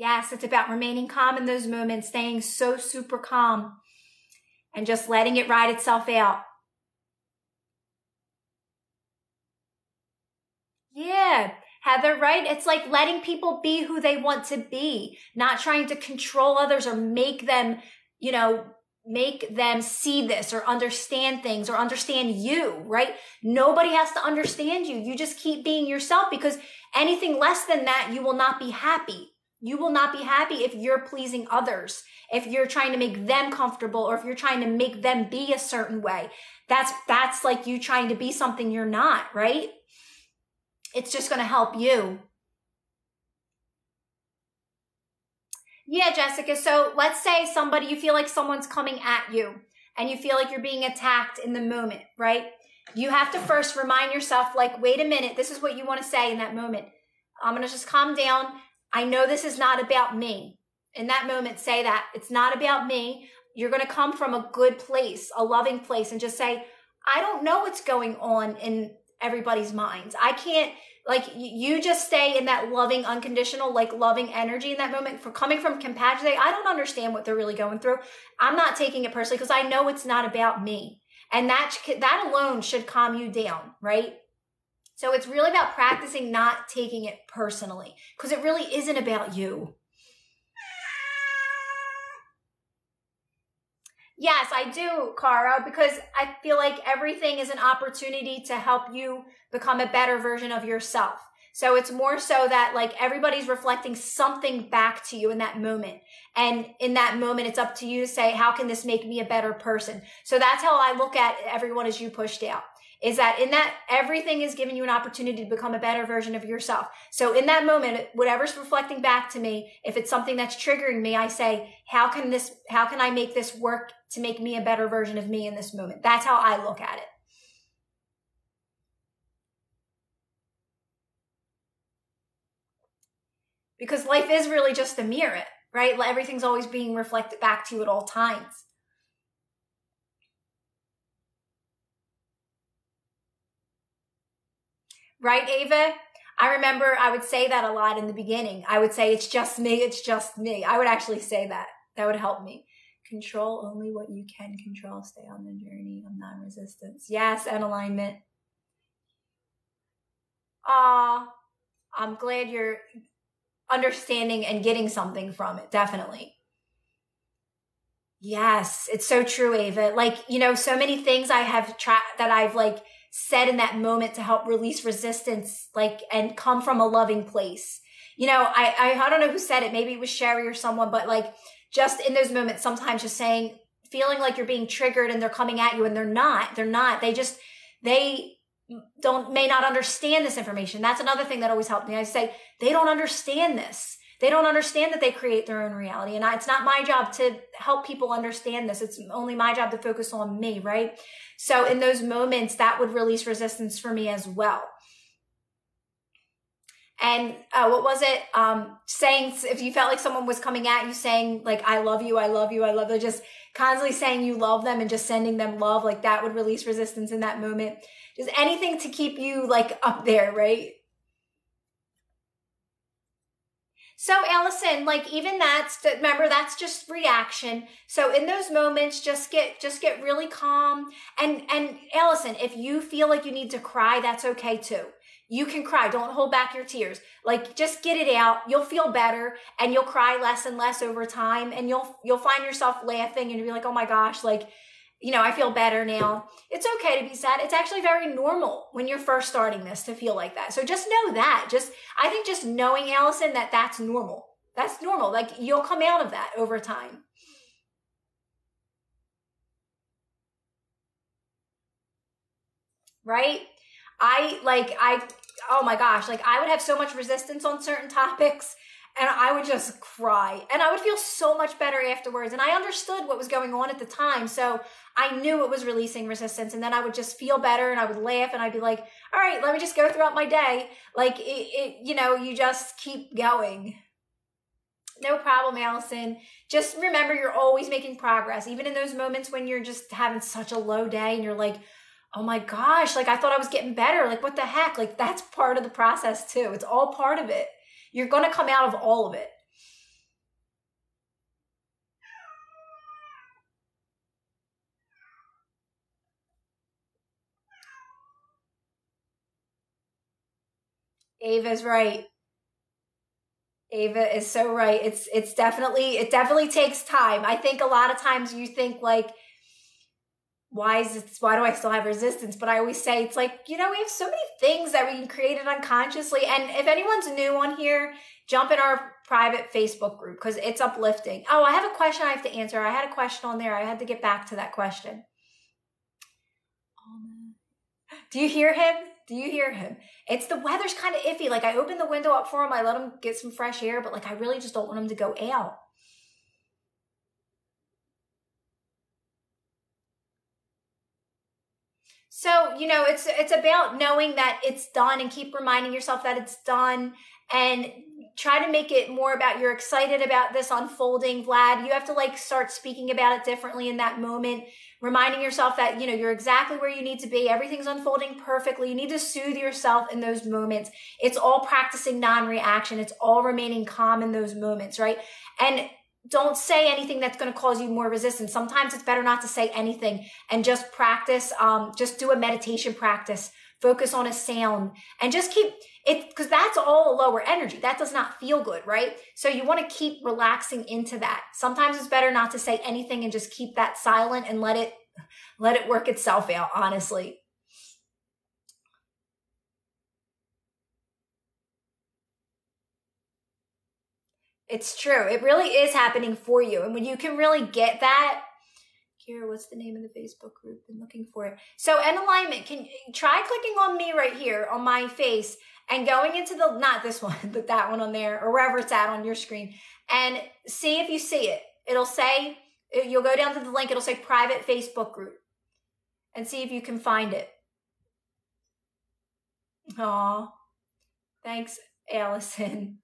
Yes, it's about remaining calm in those moments, staying so super calm and just letting it ride itself out. Yeah, Heather, right? It's like letting people be who they want to be, not trying to control others or make them, you know, make them see this or understand things or understand you, right? Nobody has to understand you. You just keep being yourself, because anything less than that, you will not be happy. You will not be happy if you're pleasing others, if you're trying to make them comfortable, or if you're trying to make them be a certain way. That's like you trying to be something you're not, right? It's just going to help you. Yeah, Jessica. So let's say you feel like someone's coming at you and you feel like you're being attacked in the moment, right? You have to first remind yourself, like, wait a minute, this is what you want to say in that moment. I'm going to just calm down. I know this is not about me. In that moment, say that. It's not about me. You're going to come from a good place, a loving place, and just say, I don't know what's going on in everybody's minds. I can't, like, you just stay in that loving, unconditional, like loving energy in that moment. For coming from compassion, I don't understand what they're really going through. I'm not taking it personally because I know it's not about me. And that alone should calm you down, right? So it's really about practicing not taking it personally, because it really isn't about you. Yes, I do, Cara, because I feel like everything is an opportunity to help you become a better version of yourself. So it's more so that like everybody's reflecting something back to you in that moment. And in that moment, it's up to you to say, how can this make me a better person? So that's how I look at everyone as you pushed out. Is that in that everything is giving you an opportunity to become a better version of yourself. So in that moment, whatever's reflecting back to me, if it's something that's triggering me, I say, how can I make this work to make me a better version of me in this moment? That's how I look at it. Because life is really just a mirror, right? Everything's always being reflected back to you at all times. Right, Ava? I remember I would say that a lot in the beginning. I would say, it's just me, it's just me. I would actually say that. That would help me. Control only what you can control. Stay on the journey of non-resistance. Yes, and alignment. Aw, I'm glad you're understanding and getting something from it. Definitely. Yes, it's so true, Ava. Like, so many things I have that I've like said in that moment to help release resistance, like, and come from a loving place. I don't know who said it. Maybe it was Sherry or someone, but like just in those moments, sometimes just saying, feeling like you're being triggered and they're coming at you, and they're not. They may not understand this information. That's another thing that always helped me. I say, they don't understand this. They don't understand that they create their own reality. And it's not my job to help people understand this. It's only my job to focus on me, right? So in those moments, that would release resistance for me as well. And what was it? Saying, if you felt like someone was coming at you saying like, I love you, I love you, I love you, just constantly saying you love them and just sending them love, like that would release resistance in that moment. Just anything to keep you like up there, right? So Allison, like even remember, that's just reaction. So in those moments, just get really calm. And Allison, if you feel like you need to cry, that's okay too. You can cry. Don't hold back your tears. Like just get it out. You'll feel better and you'll cry less and less over time, and you'll find yourself laughing and you'll be like, oh my gosh, like, I feel better now. It's okay to be sad. It's actually very normal when you're first starting this to feel like that. So just know that. I think just knowing, Allison, that that's normal. That's normal. Like you'll come out of that over time. Right? Oh my gosh, like I would have so much resistance on certain topics, and I would just cry, and I would feel so much better afterwards. And I understood what was going on at the time. So I knew it was releasing resistance, and then I would just feel better and I would laugh and I'd be like, all right, let me just go throughout my day. Like you just keep going. No problem, Allison. Just remember, you're always making progress, even in those moments when you're just having such a low day and you're like, oh my gosh, like I thought I was getting better. Like what the heck? Like that's part of the process too. It's all part of it. You're going to come out of all of it. Ava's right. Ava is so right. It definitely takes time. I think a lot of times you think like, why do I still have resistance? But I always say it's like, we have so many things that we created unconsciously. And if anyone's new on here, jump in our private Facebook group because it's uplifting. Oh, I have a question I have to answer. I had a question on there. I had to get back to that question. Do you hear him? Do you hear him? It's the weather's kind of iffy. Like I opened the window up for him. I let him get some fresh air, but like I really just don't want him to go out. So, it's about knowing that it's done and keep reminding yourself that it's done and try to make it more about you're excited about this unfolding, Vlad. You have to like start speaking about it differently in that moment, reminding yourself that, you're exactly where you need to be. Everything's unfolding perfectly. You need to soothe yourself in those moments. It's all practicing non-reaction. It's all remaining calm in those moments, right? And don't say anything that's going to cause you more resistance. Sometimes it's better not to say anything and just practice. Just do a meditation practice, focus on a sound and just keep it because that's all lower energy. That does not feel good, right? So you want to keep relaxing into that. Sometimes it's better not to say anything and just keep that silent and let it work itself out, honestly. It's true. It really is happening for you. And when you can really get that, Kira, what's the name of the Facebook group? Been looking for it. So in alignment, can you try clicking on me right here on my face and going into not this one, but that one on there or wherever it's at on your screen and see if you see it. It'll say, you'll go down to the link. It'll say private Facebook group and see if you can find it. Aw, thanks, Allison.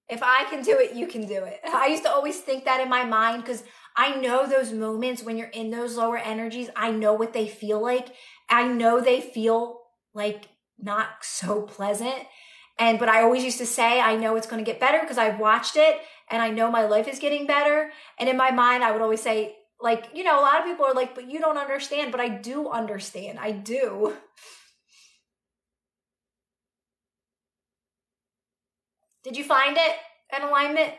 If I can do it, you can do it. I used to always think that in my mind because I know those moments when you're in those lower energies. I know what they feel like. I know they feel like not so pleasant. But I always used to say, I know it's going to get better because I've watched it and I know my life is getting better. And in my mind, I would always say, like, a lot of people are like, but you don't understand. But I do understand. I do. Did you find it? An alignment?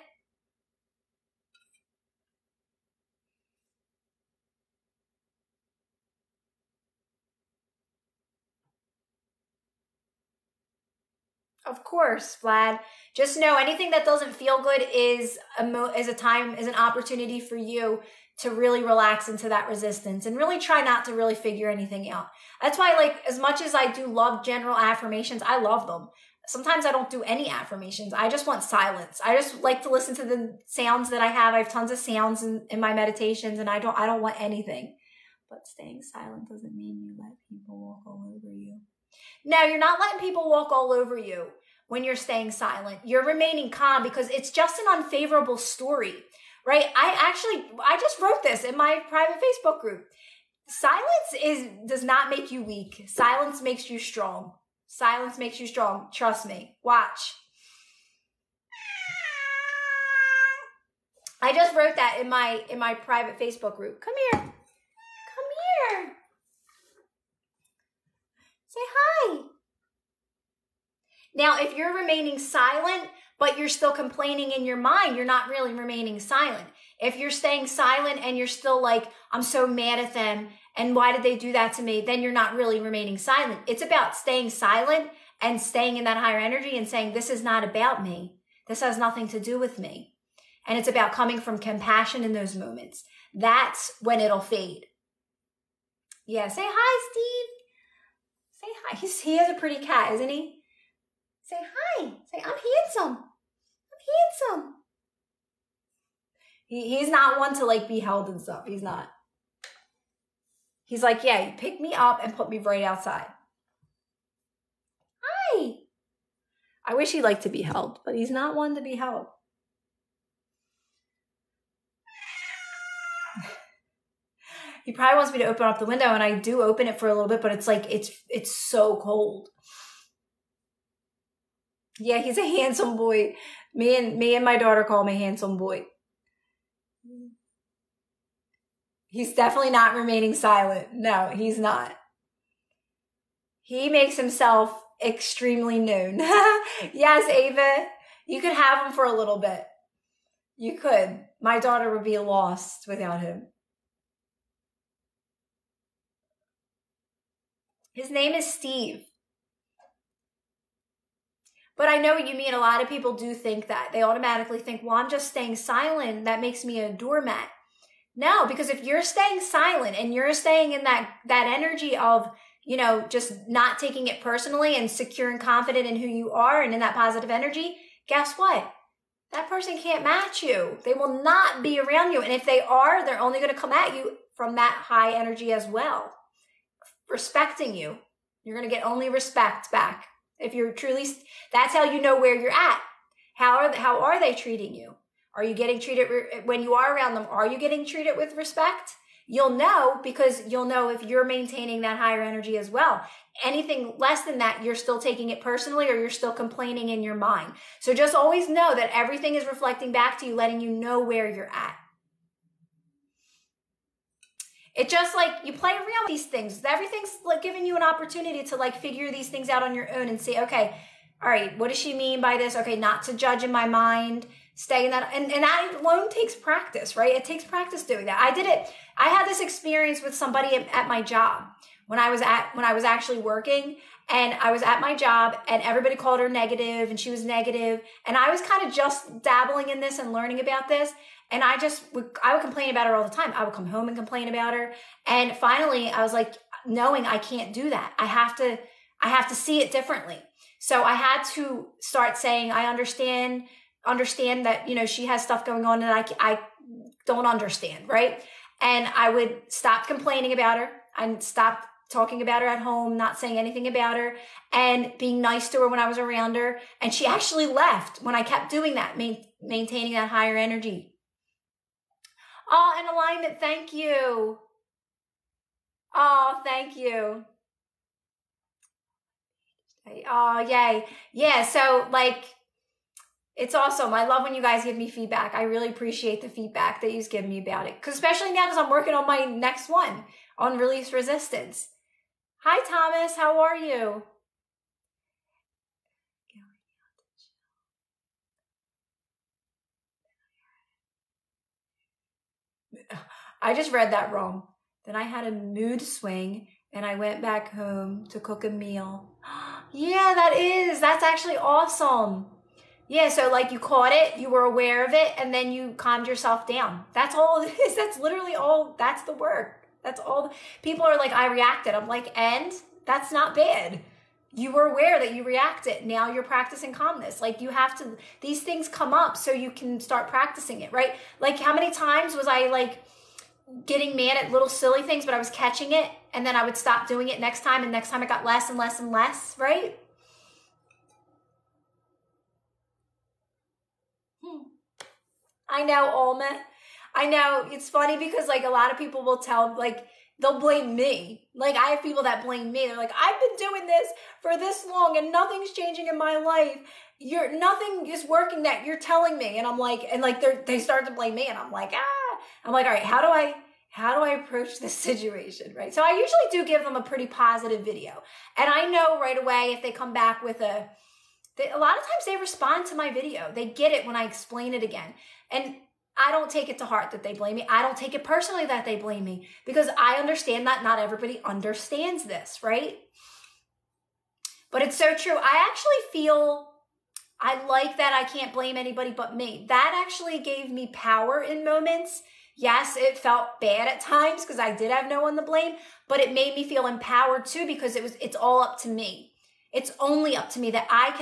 Of course, Vlad. Just know anything that doesn't feel good is an opportunity for you to really relax into that resistance and really try not to really figure anything out. That's why, like, as much as I do love general affirmations, I love them. Sometimes I don't do any affirmations. I just want silence. I just like to listen to the sounds that I have. I have tons of sounds in my meditations and I don't want anything. But staying silent doesn't mean you let people walk all over you. No, you're not letting people walk all over you when you're staying silent. You're remaining calm because it's just an unfavorable story, right? I just wrote this in my private Facebook group. Silence does not make you weak. Silence makes you strong. Silence makes you strong. Trust me. Watch. I just wrote that in my private Facebook group. Come here. Come here. Say hi. Now, if you're remaining silent, but you're still complaining in your mind, you're not really remaining silent. If you're staying silent and you're still like, I'm so mad at them, and why did they do that to me? Then you're not really remaining silent. It's about staying silent and staying in that higher energy and saying, this is not about me. This has nothing to do with me. And it's about coming from compassion in those moments. That's when it'll fade. Yeah, say hi, Steve. Say hi. He has a pretty cat, isn't he? Say hi. Say, I'm handsome. I'm handsome. He's not one to like be held and stuff. He's not. He's like, yeah, you pick me up and put me right outside. Hi. I wish he liked to be held, but he's not one to be held. He probably wants me to open up the window, and I do open it for a little bit, but it's like, it's so cold. Yeah, he's a handsome boy. Me and my daughter call him a handsome boy. He's definitely not remaining silent. No, he's not. He makes himself extremely known. Yes, Ava, you could have him for a little bit. You could. My daughter would be lost without him. His name is Steve. But I know what you mean. A lot of people do think that. They automatically think, well, I'm just staying silent. That makes me a doormat. No, because if you're staying silent and you're staying in that energy of, you know, just not taking it personally and secure and confident in who you are and in that positive energy, guess what? That person can't match you. They will not be around you. And if they are, they're only going to come at you from that high energy as well. Respecting you. You're going to get only respect back. If you're truly, that's how you know where you're at. How are they treating you? Are you getting treated, when you are around them, are you getting treated with respect? You'll know, because you'll know if you're maintaining that higher energy as well. Anything less than that, you're still taking it personally or you're still complaining in your mind. So just always know that everything is reflecting back to you, letting you know where you're at. It's just like you play around with these things. Everything's like giving you an opportunity to like figure these things out on your own and say, okay, all right, what does she mean by this? Okay, not to judge in my mind, stay in that. And that alone takes practice, right? It takes practice doing that. I did it. I had this experience with somebody at my job when I was actually working, and I was at my job and everybody called her negative and she was negative. And I was kind of just dabbling in this and learning about this. And I would complain about her all the time. I would come home and complain about her. And finally I was like, knowing I can't do that. I have to see it differently. So I had to start saying, I understand that, you know, she has stuff going on that I don't understand. Right. And I would stop complaining about her and stop talking about her at home, not saying anything about her, and being nice to her when I was around her. And she actually left when I kept doing that, maintaining that higher energy. Oh, and alignment, thank you. Oh, thank you. Oh, yay. Yeah, so like, it's awesome. I love when you guys give me feedback. I really appreciate the feedback that you've given me about it. Especially now, because I'm working on my next one on release resistance. Hi, Thomas. How are you? I just read that wrong. Then I had a mood swing and I went back home to cook a meal. Yeah, that's actually awesome. Yeah, so like you caught it, you were aware of it, and then you calmed yourself down. That's all it is. That's literally all, that's the work. That's all. People are like, I reacted. I'm like, and that's not bad. You were aware that you reacted. Now you're practicing calmness. Like you have to, these things come up so you can start practicing it, right? Like how many times was I like getting mad at little silly things, but I was catching it, and then I would stop doing it next time, and next time it got less and less and less, right? I know, Alma. I know. It's funny because like a lot of people will tell, like, they'll blame me. Like I have people that blame me. They're like, I've been doing this for this long and nothing's changing in my life. Nothing is working that you're telling me. And I'm like, and like they start to blame me, and I'm like, I'm like, all right, how do I approach this situation, right? So I usually do give them a pretty positive video. And I know right away if they come back with a lot of times they respond to my video. They get it when I explain it again. And I don't take it to heart that they blame me. I don't take it personally that they blame me, because I understand that not everybody understands this, right? But it's so true. I actually feel I like that I can't blame anybody but me. That actually gave me power in moments. Yes, it felt bad at times because I did have no one to blame, but it made me feel empowered too, because it's all up to me. It's only up to me that I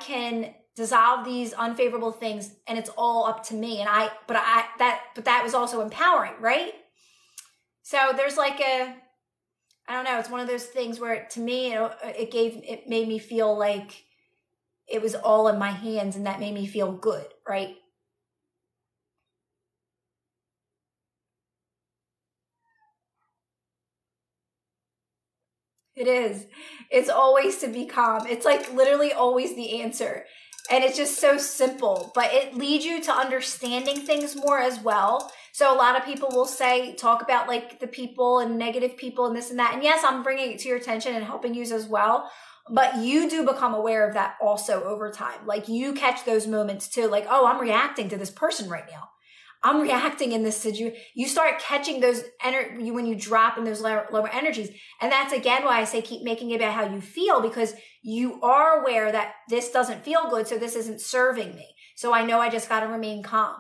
can dissolve these unfavorable things, and it's all up to me. And but that was also empowering, right? So there's like I don't know, it's one of those things where to me, it made me feel like it was all in my hands, and that made me feel good, right? It is. It's always to be calm. It's like literally always the answer. And it's just so simple, but it leads you to understanding things more as well. So a lot of people will talk about like the people and negative people and this and that. And yes, I'm bringing it to your attention and helping you as well. But you do become aware of that also over time. Like you catch those moments too. Like, oh, I'm reacting to this person right now. I'm reacting in this situation. You start catching those when you drop in those lower energies. And that's again why I say keep making it about how you feel, because you are aware that this doesn't feel good. So this isn't serving me. So I know I just got to remain calm.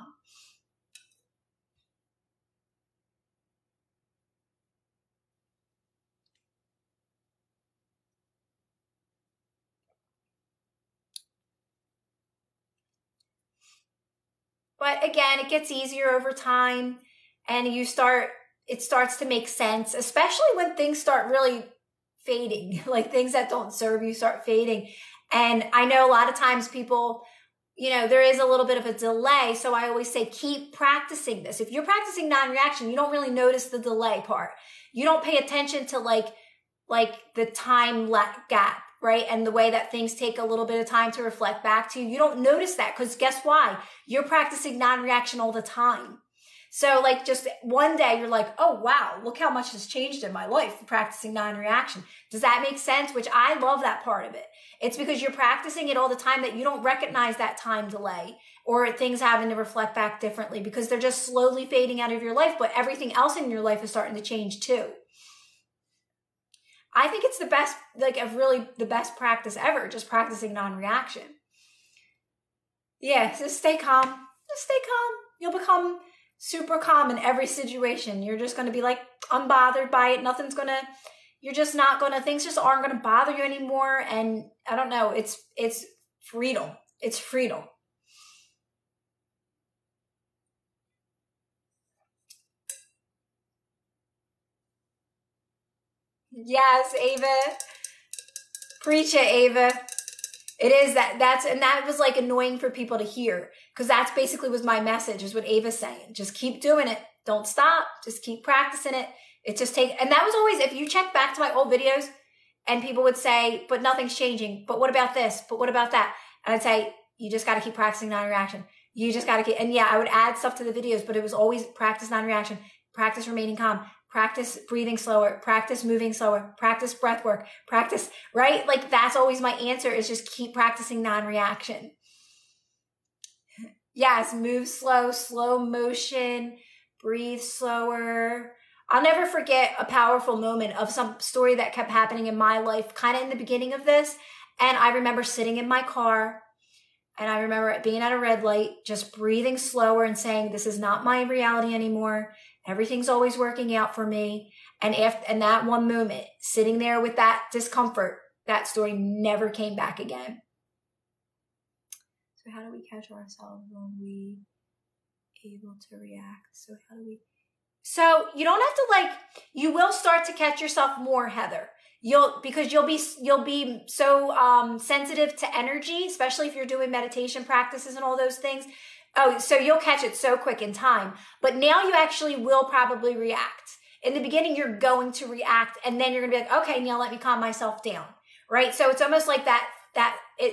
But again, it gets easier over time and it starts to make sense, especially when things start really fading, like things that don't serve you start fading. And I know a lot of times people, there is a little bit of a delay. So I always say, keep practicing this. If you're practicing non-reaction, you don't really notice the delay part. You don't pay attention to like the time gap, right? And the way that things take a little bit of time to reflect back to you. You don't notice that because guess why? You're practicing non-reaction all the time. So like just one day you're like, oh, wow, look how much has changed in my life practicing non-reaction. Does that make sense? Which I love that part of it. It's because you're practicing it all the time that you don't recognize that time delay or things having to reflect back differently because they're just slowly fading out of your life, but everything else in your life is starting to change too. I think it's the best, really the best practice ever, just practicing non-reaction. Yeah, just stay calm. Just stay calm. You'll become super calm in every situation. You're just going to be like unbothered by it. Things just aren't going to bother you anymore. And I don't know, it's freedom. It's freedom. Yes, Ava. Preach it, Ava. It is that was like annoying for people to hear because that's basically was my message is what Ava's saying. Just keep doing it. Don't stop. Just keep practicing it. And that was always, if you check back to my old videos and people would say, but nothing's changing. But what about this? But what about that? And I'd say, you just got to keep practicing non-reaction. You just got to keep, and yeah, I would add stuff to the videos, but it was always practice non-reaction, practice remaining calm, practice breathing slower, practice moving slower, practice breath work, practice, right? Like that's always my answer is just keep practicing non-reaction. Yes, move slow motion, breathe slower. I'll never forget a powerful moment of some story that kept happening in my life, kind of in the beginning of this. And I remember sitting in my car and I remember being at a red light, just breathing slower and saying, this is not my reality anymore. Everything's always working out for me. And that one moment, sitting there with that discomfort, that story never came back again. So how do we catch ourselves when we able to react? So you don't have to you will start to catch yourself more, Heather. You'll be so sensitive to energy, especially if you're doing meditation practices and all those things. Oh, so you'll catch it so quick in time. But now you actually will probably react. In the beginning, you're going to react, and then you're going to be like, okay, now let me calm myself down, right? So it's almost like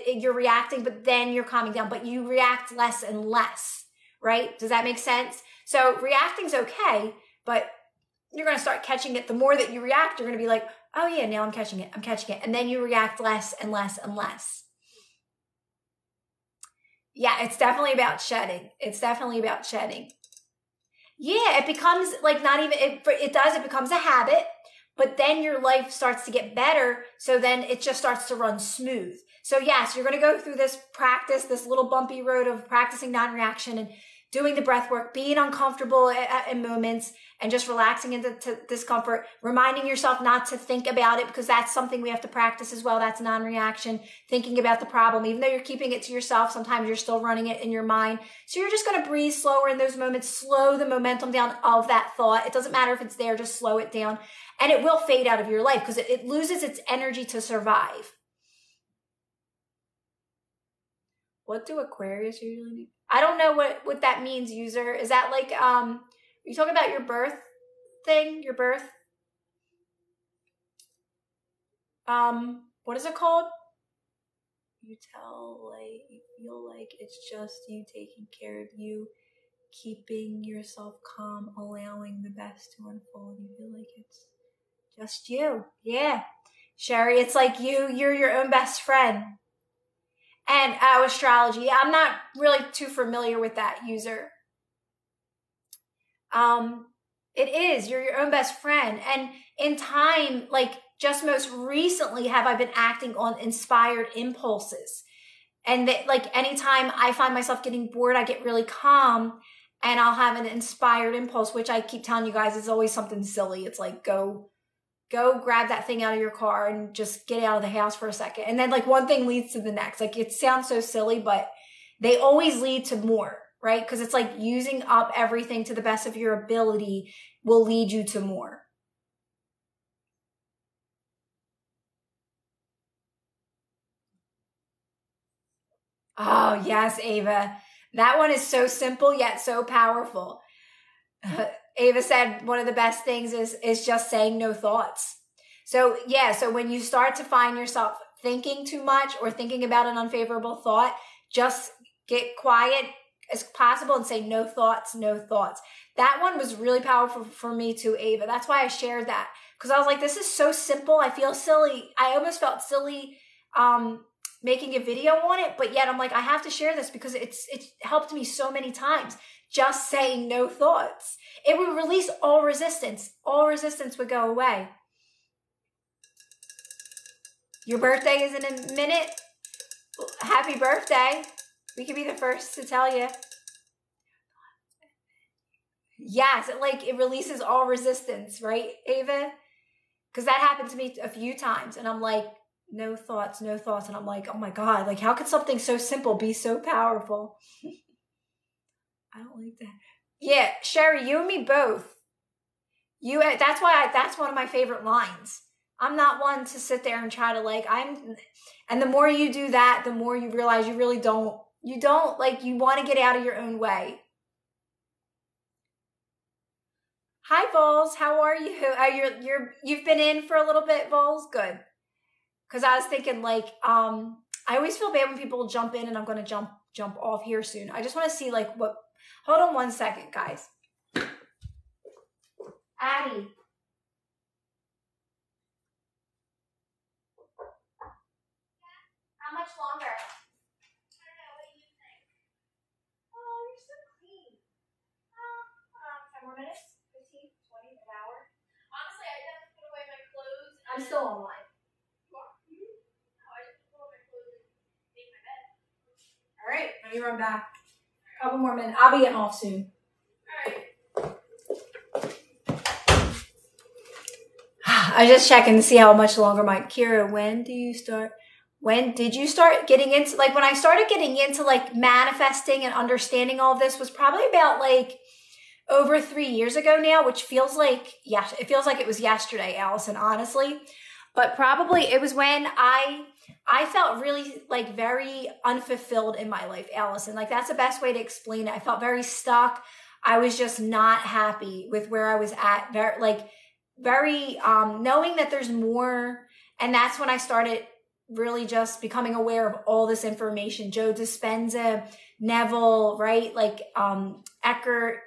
you're reacting, but then you're calming down, but you react less and less, right? Does that make sense? So reacting's okay, but you're going to start catching it. The more that you react, you're going to be like, oh yeah, now I'm catching it. And then you react less and less and less. Yeah, it's definitely about shedding. Yeah, it becomes it becomes a habit, but then your life starts to get better. So then it just starts to run smooth. So yes, you're going to go through this practice, this little bumpy road of practicing non-reaction and doing the breath work, being uncomfortable in moments and just relaxing into discomfort, reminding yourself not to think about it because that's something we have to practice as well. That's non-reaction, thinking about the problem. Even though you're keeping it to yourself, sometimes you're still running it in your mind. So you're just going to breathe slower in those moments, slow the momentum down of that thought. It doesn't matter if it's there, just slow it down. And it will fade out of your life because it loses its energy to survive. What do Aquarius usually do? I don't know what that means, user. Is that like, are you talking about your birth thing? Your birth? What is it called? You feel like it's just you taking care of you keeping yourself calm, allowing the best to unfold. You feel like it's just you. Yeah. Sherry, it's like you're your own best friend. And astrology, I'm not really too familiar with that user. It is, you're your own best friend. And in time, like just most recently, have I been acting on inspired impulses. And that, like, anytime I find myself getting bored, I get really calm and I'll have an inspired impulse, which I keep telling you guys is always something silly. It's like, go grab that thing out of your car and just get out of the house for a second. And then like one thing leads to the next. Like it sounds so silly, but they always lead to more, right? Because it's like using up everything to the best of your ability will lead you to more. Oh, yes, Ava. That one is so simple yet so powerful. Ava said one of the best things is just saying no thoughts. So yeah, so when you start to find yourself thinking too much or thinking about an unfavorable thought, just get quiet as possible and say no thoughts, no thoughts. That one was really powerful for me too, Ava. That's why I shared that, because I was like, this is so simple. I feel silly. I almost felt silly making a video on it, but yet I'm like, I have to share this because it's helped me so many times. Just saying no thoughts. It would release all resistance. All resistance would go away. Your birthday is in a minute. Happy birthday. We could be the first to tell you. Yes, it releases all resistance, right, Ava? Because that happened to me a few times, and I'm like, no thoughts, no thoughts. And I'm like, oh my God, like how could something so simple be so powerful? I don't like that. Yeah, Sherry, you and me both. That's one of my favorite lines. I'm not one to sit there and try to and the more you do that, the more you realize you really don't, you want to get out of your own way. Hi, Vols. How are you? You've been in for a little bit, Vols? Good. Because I was thinking I always feel bad when people jump in, and I'm going to jump off here soon. I just want to see what. Hold on one second, guys. Addie. How much longer? I don't know. What do you think? Oh, you're so clean. 10 more minutes? 15, 20, an hour? Honestly, I have to put away my clothes. I'm still online. You are? Mm-hmm. No, I just put away my clothes and make my bed. All right, let me run back. A couple more minutes. I'll be getting off soon. All right. I was just checking to see how much longer Kira, when did you start getting into, when I started getting into manifesting and understanding all this was probably about over 3 years ago now, which feels like, it feels like it was yesterday, Allison, honestly. But probably it was when I felt really very unfulfilled in my life, Allison. That's the best way to explain it. I felt very stuck. I was just not happy with where I was at. Very knowing that there's more. And that's when I started really just becoming aware of all this information. Joe Dispenza, Neville, right? Eckhart,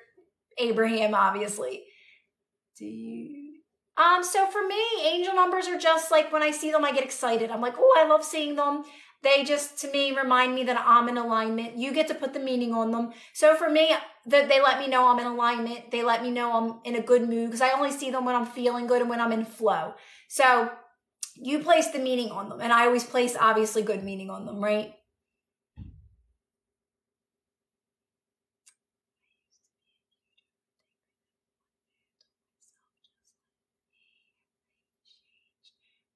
Abraham, obviously. So for me, angel numbers are just when I see them, I get excited. I'm like, oh, I love seeing them. They just, to me, remind me that I'm in alignment. You get to put the meaning on them. So for me, they let me know I'm in alignment. They let me know I'm in a good mood because I only see them when I'm feeling good and when I'm in flow. So you place the meaning on them. And I always place, obviously, good meaning on them, right?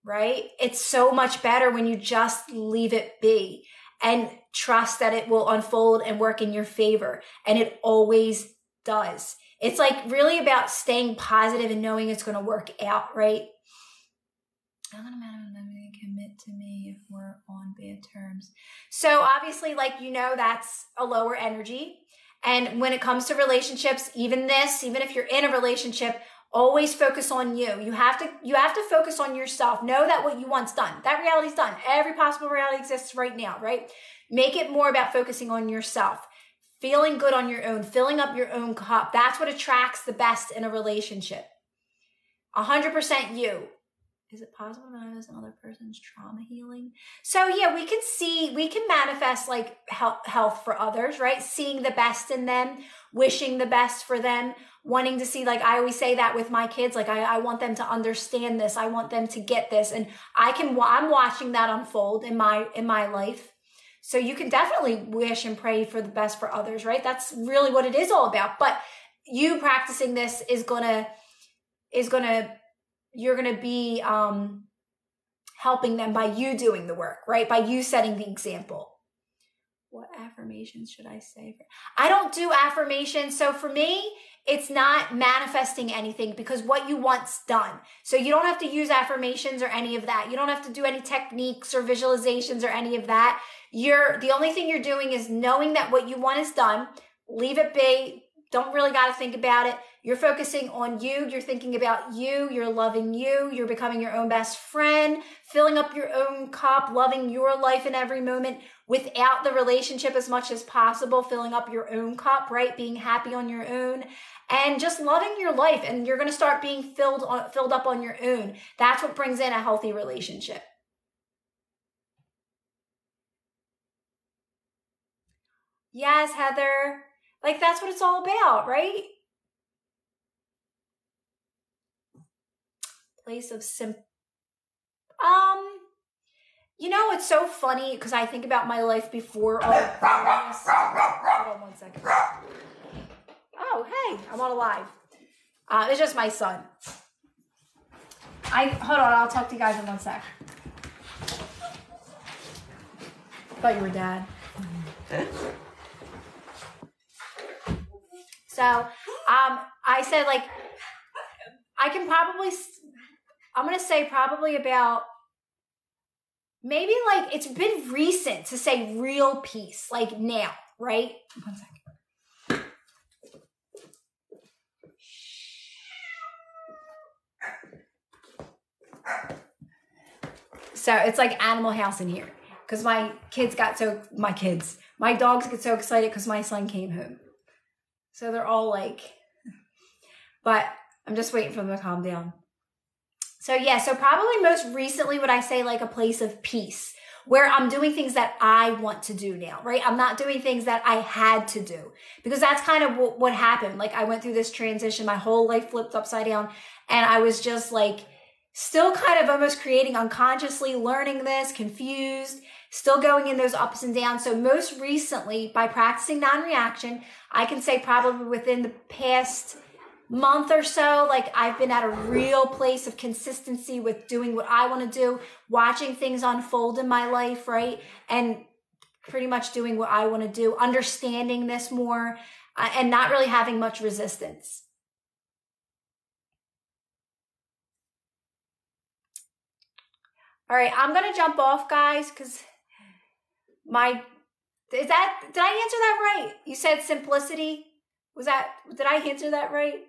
Right? It's so much better when you just leave it be and trust that it will unfold and work in your favor. And it always does. It's really about staying positive and knowing it's going to work out, right? I'm going to commit to me if we're on bad terms. So obviously, that's a lower energy. And when it comes to relationships, even if you're in a relationship, always focus on you. You have to focus on yourself. Know that what you want's done. That reality's done. Every possible reality exists right now, right? Make it more about focusing on yourself. feeling good on your own, filling up your own cup. That's what attracts the best in a relationship. 100% you. Is it possible to manifest another person's trauma healing? So yeah, we can manifest like health for others, right? Seeing the best in them, wishing the best for them, wanting to see, like I always say that with my kids, like I want them to understand this. I want them to get this. And I'm watching that unfold in my life. So you can definitely wish and pray for the best for others, right? That's really what it is all about. But you practicing this you're going to be helping them by you doing the work, right? By you setting the example. What affirmations should I say? I don't do affirmations. So for me, it's not manifesting anything because what you want's done. So you don't have to use affirmations or any of that. You don't have to do any techniques or visualizations or any of that. The only thing you're doing is knowing that what you want is done. Leave it be. Don't really got to think about it. You're focusing on you. You're thinking about you. You're loving you. You're becoming your own best friend, filling up your own cup, loving your life in every moment without the relationship as much as possible, filling up your own cup, right? Being happy on your own and just loving your life. And you're going to start being filled up on your own. That's what brings in a healthy relationship. Yes, Heather. Like, that's what it's all about, right? Place of you know, it's so funny because I think about my life before all this. Hold on one second. Oh, hey, I'm on a live. It's just my son. Hold on, I'll talk to you guys in 1 sec. Thought you were dad. So, I said, like, I'm going to say probably about, maybe like, it's been recent to say real peace, like now, right? 1 second. So it's like Animal House in here because my dogs get so excited because my son came home. So they're all like, but I'm just waiting for them to calm down. So yeah, so probably most recently would I say like a place of peace where I'm doing things that I want to do now, right? I'm not doing things that I had to do because that's kind of what happened. Like I went through this transition, my whole life flipped upside down and I was just like still kind of almost creating unconsciously, learning this, confused, still going in those ups and downs. So most recently by practicing non-reaction, I can say probably within the past month or so, like I've been at a real place of consistency with doing what I want to do, watching things unfold in my life, right? And pretty much doing what I want to do, understanding this more, and not really having much resistance. All right, I'm going to jump off, guys, because did I answer that right? You said simplicity? Did I answer that right?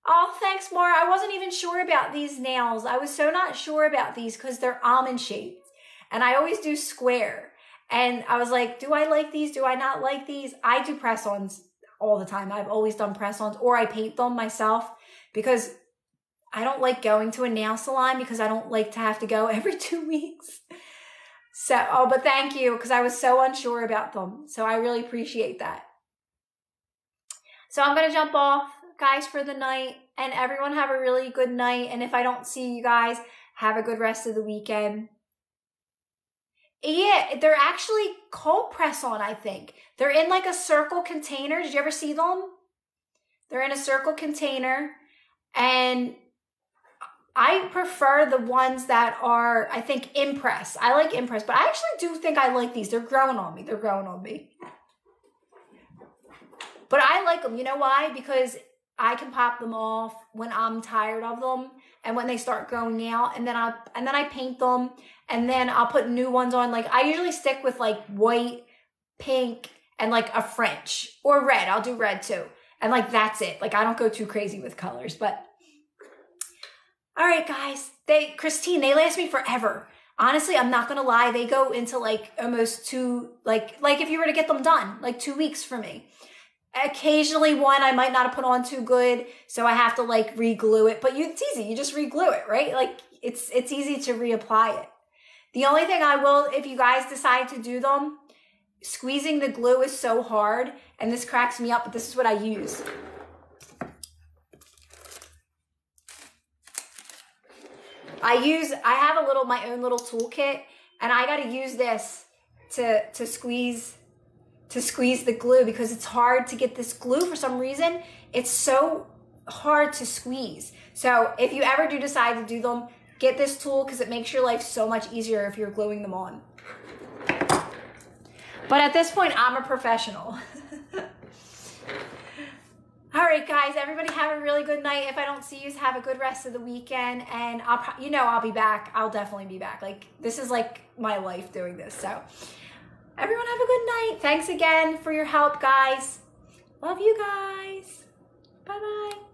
Oh, thanks, Maura. I wasn't even sure about these nails. I was so not sure about these because they're almond shaped. And I always do square. And I was like, do I like these? Do I not like these? I do press-ons all the time. I've always done press-ons or I paint them myself because I don't like going to a nail salon because I don't like to have to go every 2 weeks. So, but thank you because I was so unsure about them. So I really appreciate that. So I'm going to jump off, guys, for the night, and everyone have a really good night. And if I don't see you guys, have a good rest of the weekend. Yeah, they're actually cold press on, I think. They're in like a circle container. Did you ever see them? They're in a circle container, and I prefer the ones that are, I think, Impress. I like Impress, but I actually do think I like these. They're growing on me. They're growing on me. But I like them. You know why? Because I can pop them off when I'm tired of them and when they start growing out, and then I paint them, and then I'll put new ones on. Like I usually stick with like white, pink, and like a French or red. I'll do red too. And like that's it. Like I don't go too crazy with colors, but all right, guys. Christine, they last me forever. Honestly, I'm not gonna lie, they go into like almost like if you were to get them done, like 2 weeks for me. Occasionally one I might not have put on too good, so I have to like re-glue it, but it's easy, you just re-glue it, right? Like it's easy to reapply it. The only thing I will, if you guys decide to do them, squeezing the glue is so hard, and this cracks me up, but this is what I use. I have my own little toolkit, and I got to use this to squeeze the glue, because it's hard to get this glue for some reason. It's so hard to squeeze. So if you ever do decide to do them, get this tool, because it makes your life so much easier if you're gluing them on. But at this point, I'm a professional. All right, guys, everybody have a really good night. If I don't see you, have a good rest of the weekend. And I'll be back. I'll definitely be back. Like, this is like my life doing this. So everyone have a good night. Thanks again for your help, guys. Love you guys. Bye-bye.